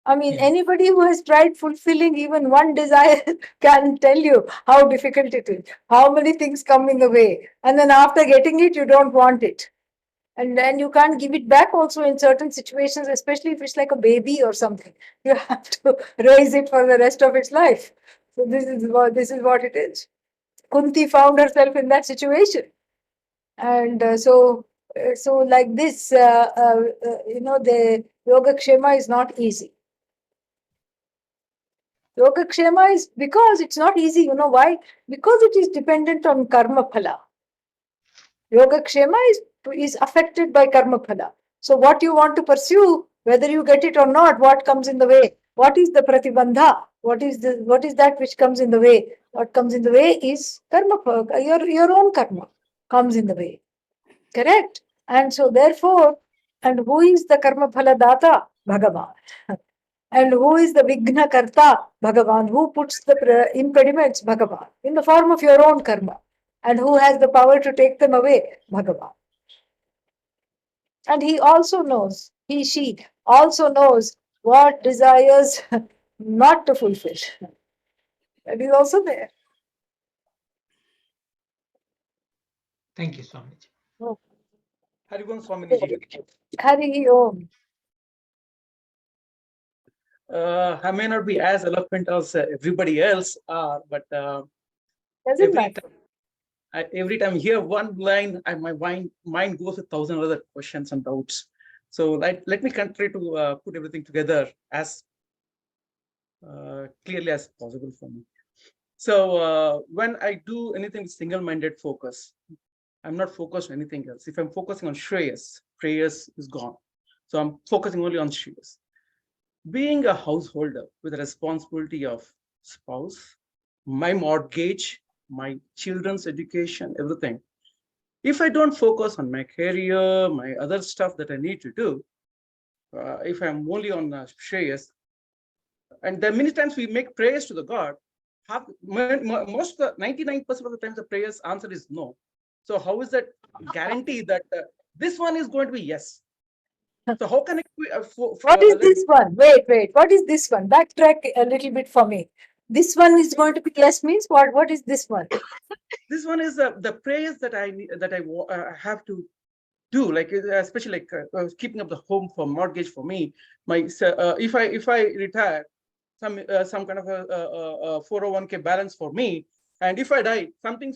I mean, anybody who has tried fulfilling even one desire can tell you how difficult it is, how many things come in the way. And then after getting it, you don't want it. And then you can't give it back also in certain situations, especially if it's like a baby or something. You have to raise it for the rest of its life. So this is what it is. Kunti found herself in that situation. And so like this, the Yogakshema is not easy. Yogakshema is because it's not easy. You know why? Because it is dependent on karma phala. Yogakshema is affected by karma phala. So what you want to pursue, whether you get it or not, what comes in the way? What is the pratibandha? What is that which comes in the way? What comes in the way is karma, your own karma comes in the way. Correct? And so therefore, and who is the karma phala data? Bhagavan. And who is the Vigna Karta? Bhagavan. Who puts the impediments? Bhagavan. In the form of your own karma. And who has the power to take them away? Bhagavan. And he also knows, she also knows what desires not to fulfill. That is also there. Thank you, Swamiji. Oh. Hari Om Swaminiji. Hari Om. I may not be as eloquent as everybody else are, but every time I hear one line, my mind goes 1,000 other questions and doubts. So let me try to put everything together as clearly as possible for me. So when I do anything with single-minded focus, I'm not focused on anything else. If I'm focusing on Shreyas, Preyas is gone. So I'm focusing only on Shreyas. Being a householder with a responsibility of spouse, my mortgage, my children's education, everything. If I don't focus on my career, my other stuff that I need to do, if I'm only on Shreyas, and there are many times we make prayers to the God, most of the 99% of the times the prayers answer is no. So how is that guarantee that this one is going to be yes? So how can I? What is this one? Wait. What is this one? Backtrack a little bit for me. This one is going to be yes means what? What is this one? This one is the prayers that I have to do, like especially like keeping up the home for mortgage for me. If I retire, some kind of a 401k balance for me, and if I die, something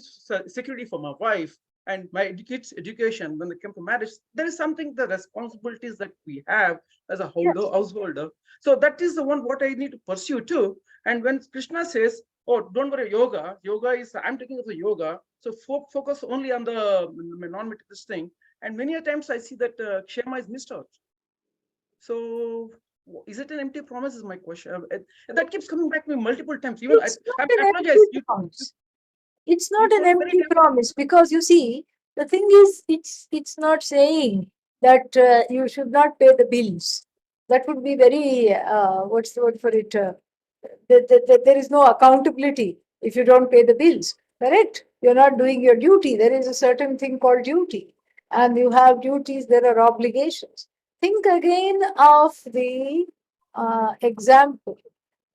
security for my wife and my kids' education when they come to marriage. There is something, the responsibilities that we have as a householder. So that is the one what I need to pursue too. And when Krishna says, oh, don't worry, yoga is, I'm taking up the yoga. So focus only on the non-materialist thing. And many a times I see that Kshema is missed out. So is it an empty promise is my question. That keeps coming back to me multiple times. Even I apologize. It's not an empty promise, because you see, the thing is, it's not saying that you should not pay the bills. That would be very, what's the word for it? There is no accountability if you don't pay the bills, correct? You're not doing your duty. There is a certain thing called duty, and you have duties, there are obligations. Think again of the example.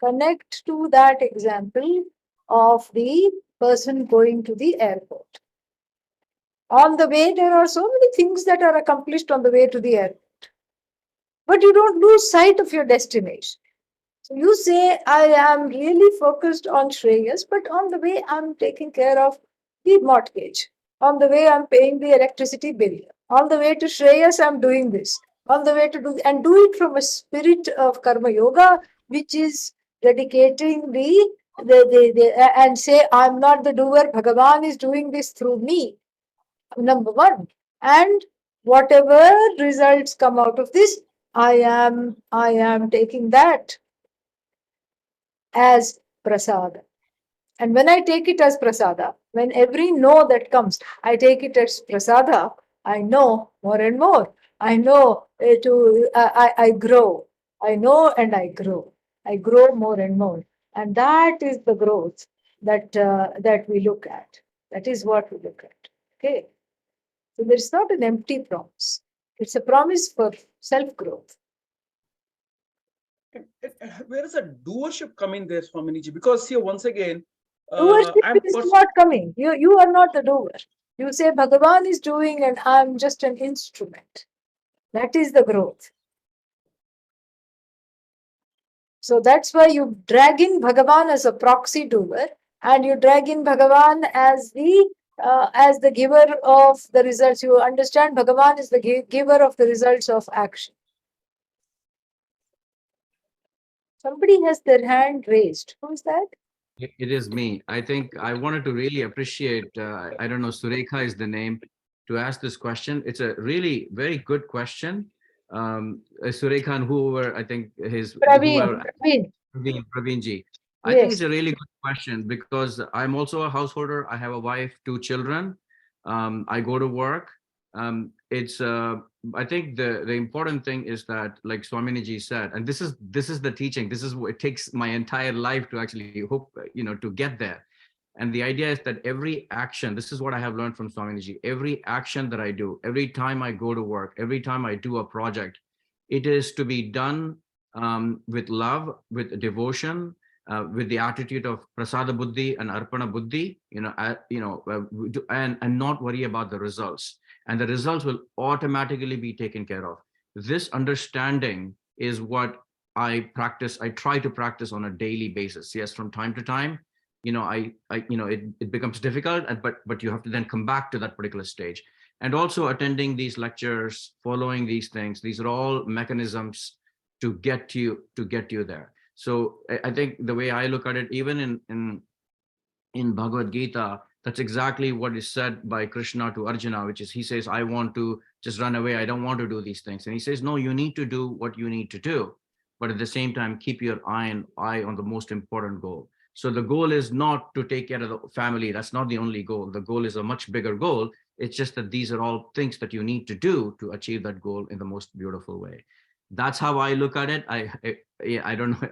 Connect to that example of the person going to the airport. On the way, there are so many things that are accomplished on the way to the airport, but you don't lose sight of your destination. So you say, I am really focused on Shreyas, but on the way, I'm taking care of the mortgage. On the way, I'm paying the electricity bill. On the way to Shreyas, I'm doing this. On the way to do, and do it from a spirit of Karma Yoga, which is dedicating and say, I'm not the doer, Bhagavan is doing this through me, number one. And whatever results come out of this, I am taking that as prasada. And when I take it as prasada, when every no that comes, I take it as prasada, I know more and more. I know I grow. I know and I grow. I grow more and more. And that is the growth that we look at. That is what we look at. Okay. So there's not an empty promise. It's a promise for self-growth. Where does a doership come in there, Swaminiji? Because here, once again, Doership is not coming. You are not the doer. You say Bhagavan is doing and I'm just an instrument. That is the growth. So that's why you drag in Bhagavan as a proxy doer, and you drag in Bhagavan as the giver of the results. You understand Bhagavan is the giver of the results of action. Somebody has their hand raised. Who is that? It is me. I think I wanted to really appreciate, I don't know, Surekha is the name, to ask this question. It's a really very good question. Surekha and whoever, I think Praveenji. I think it's a really good question, because I'm also a householder. I have a wife, 2 children. I go to work. I think the important thing is that, like Swaminiji said, and this is the teaching. This is what it takes my entire life to actually hope, to get there. And the idea is that every action, this is what I have learned from Swaminiji, every action that I do, every time I go to work, every time I do a project, it is to be done with love, with devotion, with the attitude of prasada buddhi and arpana buddhi, and not worry about the results. And the results will automatically be taken care of. This understanding is what I practice. I try to practice on a daily basis. Yes, from time to time, it becomes difficult, but you have to then come back to that particular stage. And also attending these lectures, following these things, these are all mechanisms to get you there. So I think the way I look at it, even in Bhagavad Gita, that's exactly what is said by Krishna to Arjuna, which is, he says, I want to just run away. I don't want to do these things. And he says, no, you need to do what you need to do. But at the same time, keep your eye on the most important goal. So the goal is not to take care of the family. That's not the only goal. The goal is a much bigger goal. It's just that these are all things that you need to do to achieve that goal in the most beautiful way. That's how I look at it. I don't know.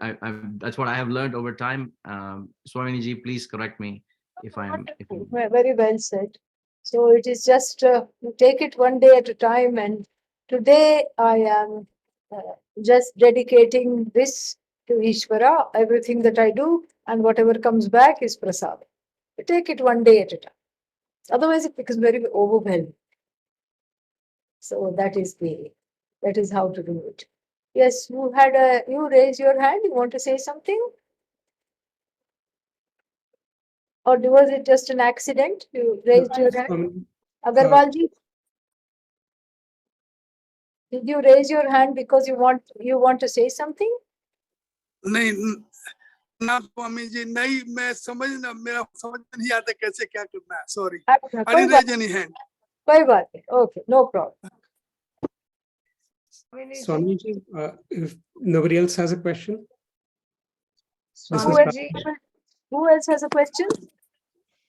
That's what I have learned over time. Swaminiji, please correct me if I'm. Very well said. So it is just you take it one day at a time. And today I am just dedicating this to Ishvara. Everything that I do and whatever comes back is prasad. You take it one day at a time. Otherwise, it becomes very overwhelming. So that is how to do it. Yes, you raise your hand. You want to say something? Or was it just an accident? You raised your hand? Agarwalji? Did you raise your hand because you want to say something? नहीं ना स्वामी जी नहीं मैं मेरा समझ नहीं आता कैसे क्या करना है sorry I didn't raise any hand. कोई बात नहीं. Okay, no problem. Swami ji, if nobody else has a question. Who else has a question?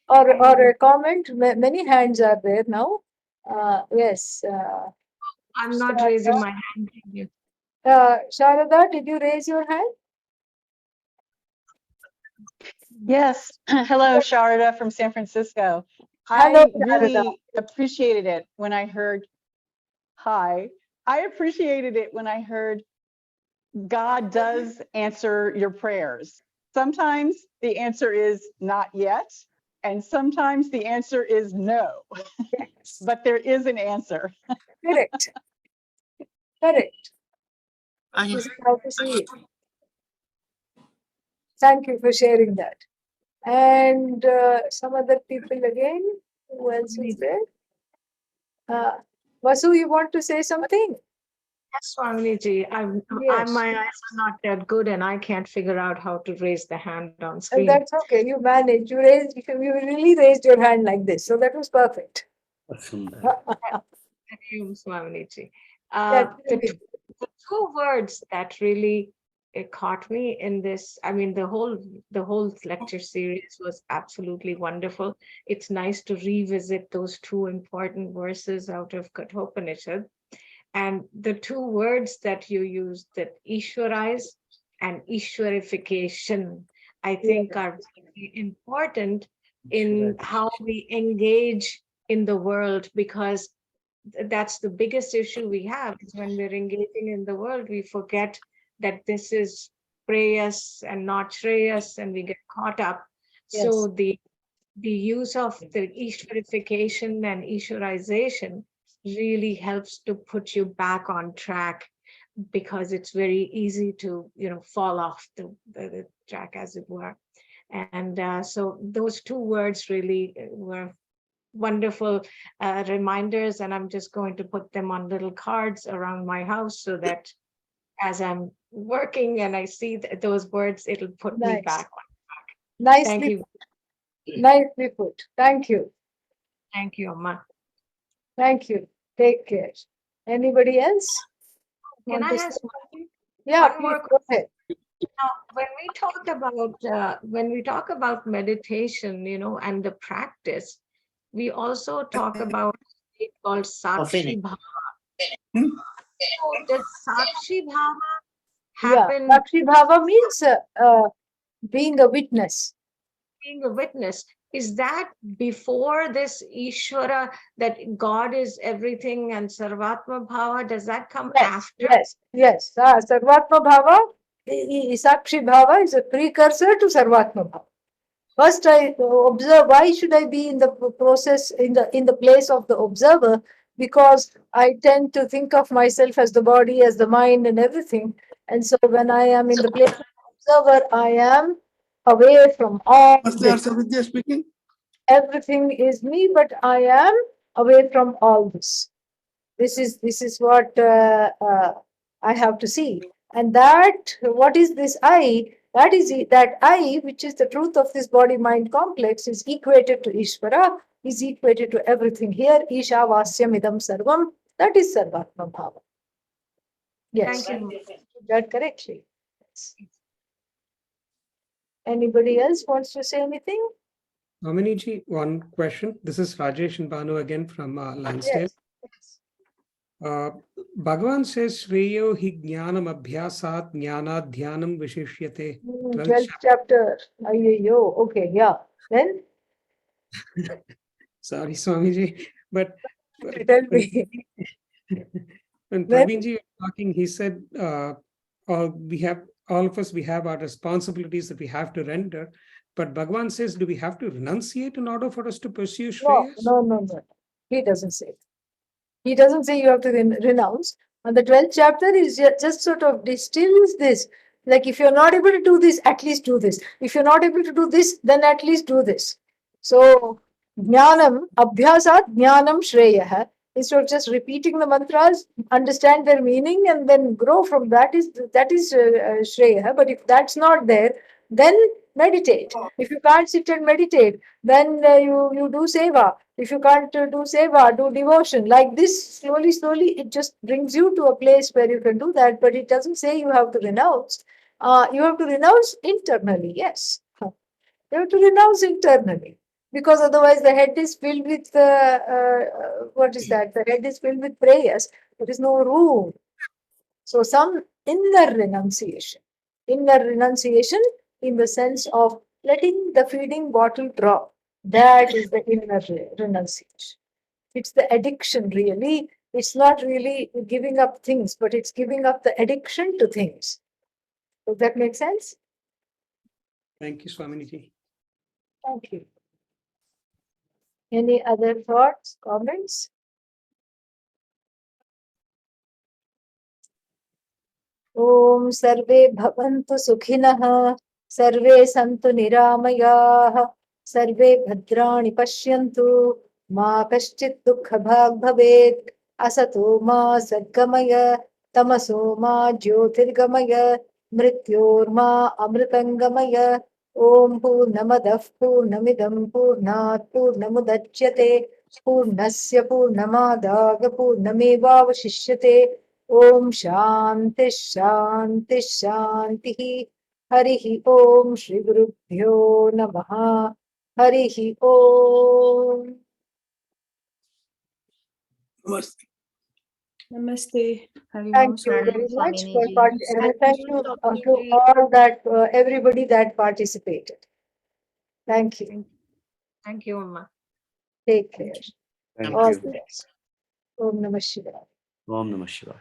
or a comment? Many hands are there now. Yes. I'm not raising my hand. Sharada, did you raise your hand? Yes. Hello, Sharada from San Francisco. Hello, I Sharada. really appreciated it when I heard, hi. I appreciated it when I heard God does answer your prayers. Sometimes the answer is not yet, and sometimes the answer is no. Yes. But there is an answer. Correct. Correct. This is how to see it. Thank you for sharing that. And some other people again. Who else is there? Vasu, you want to say something? Yes, Swamini, my eyes are not that good and I can't figure out how to raise the hand on And screen. that's okay. You managed. You really raised your hand like this. So that was perfect. Thank you, Swamini. Yeah, The two words that really caught me in this, I mean, the whole lecture series was absolutely wonderful. It's nice to revisit those two important verses out of Kathopanishad. And the two words that you used, that Ishwarize and Ishwarification, I think are very important in how we engage in the world, because that's the biggest issue we have, is when we're engaging in the world, we forget that this is Preyas and not Shreyas, and we get caught up. Yes. So the use of the Ishwarification and Ishwarization really helps to put you back on track, because it's very easy to fall off the track, as it were. And so those two words really were wonderful reminders, and I'm just going to put them on little cards around my house, so that as I'm working and I see those words, it'll put me back on track. Nicely Thank you. put. Nicely put. Thank you. Thank you, Amma. Thank you. Take care. Anybody else? Can Want I to ask say? one Yeah, more please go ahead. Now, when we talk about meditation, and the practice, we also talk about it called Sakshi Bhava. So does Sakshi Bhava happen? Yeah, Sakshi Bhava means being a witness. Being a witness. Is that before this Ishvara, that God is everything, and Sarvatma Bhava, does that come after? Yes. Sarvatma Bhava, Sakshi Bhava is a precursor to Sarvatma Bhava. First, I observe, why should I be in the process, in the place of the observer? Because I tend to think of myself as the body, as the mind and everything. And so when I am in the place of the observer, I am away from all this. Speaking. Everything is me, but I am away from all this. This is what I have to see. And that, what is this I? That I, which is the truth of this body-mind complex, is equated to Ishvara, is equated to everything here. Isha Vasyam Idam Sarvam. That is Sarvatma Bhava. Yes. Thank you. That correctly. Yes. Anybody else wants to say anything? Swamini, one question. This is Rajesh and Banu again from Lansdale. Yes. Bhagavan says, Shreyo hi jnanam abhyasat jnanad dhyanam vishishyate. 12th chapter. Ayyo. Okay, yeah. Then? Sorry, Swamiji, but Tell me. when Praveenji was talking, he said, all of us, we have our responsibilities that we have to render. But Bhagavan says, do we have to renunciate in order for us to pursue Shreyas? No. He doesn't say. He doesn't say you have to renounce. And the 12th chapter is just sort of distills this. Like, if you're not able to do this, at least do this. If you're not able to do this, then at least do this. So, jnanam, abhyasat jnanam shreya. Instead of just repeating the mantras, understand their meaning and then grow from that is shreya. But if that's not there, then meditate. If you can't sit and meditate, then you do seva. If you can't do seva, do devotion. Like this, slowly, it just brings you to a place where you can do that. But it doesn't say you have to renounce. You have to renounce internally, yes. You have to renounce internally. because otherwise the head is filled with what is that? The head is filled with prayers. There is no room. So some inner renunciation in the sense of letting the feeding bottle drop. That is the inner renunciation. It's the addiction, really. It's not really giving up things, but it's giving up the addiction to things. Does that make sense? Thank you, Swamini. Thank you. Any other thoughts, comments? Om Sarve Bhavantu Sukhinah, Sarve Santu Niramayaah, Sarve Bhadrani Pashyantu, Ma Kaschit Dukha Bhag Bhavet, Asato Ma Sadgamaya, Tamaso Ma Jyotirgamaya, Mrityor Ma Amritangamaya, Om Purnamadah Purnamidam Purnat Purnamudachyate, Purnasya Purnamadaga Purnamevavashishyate. Om Shanti Shanti Shanti. Harihi Om Shri Gurubhyo Namaha. Harihi Om. Namaste. Namaste. Thank you very much for Swamini. thank you to all that everybody that participated. Thank you. Thank you, Amma. Take care. Thank All you. the best. Om Namah Shivaya. Om Namah Shivaya.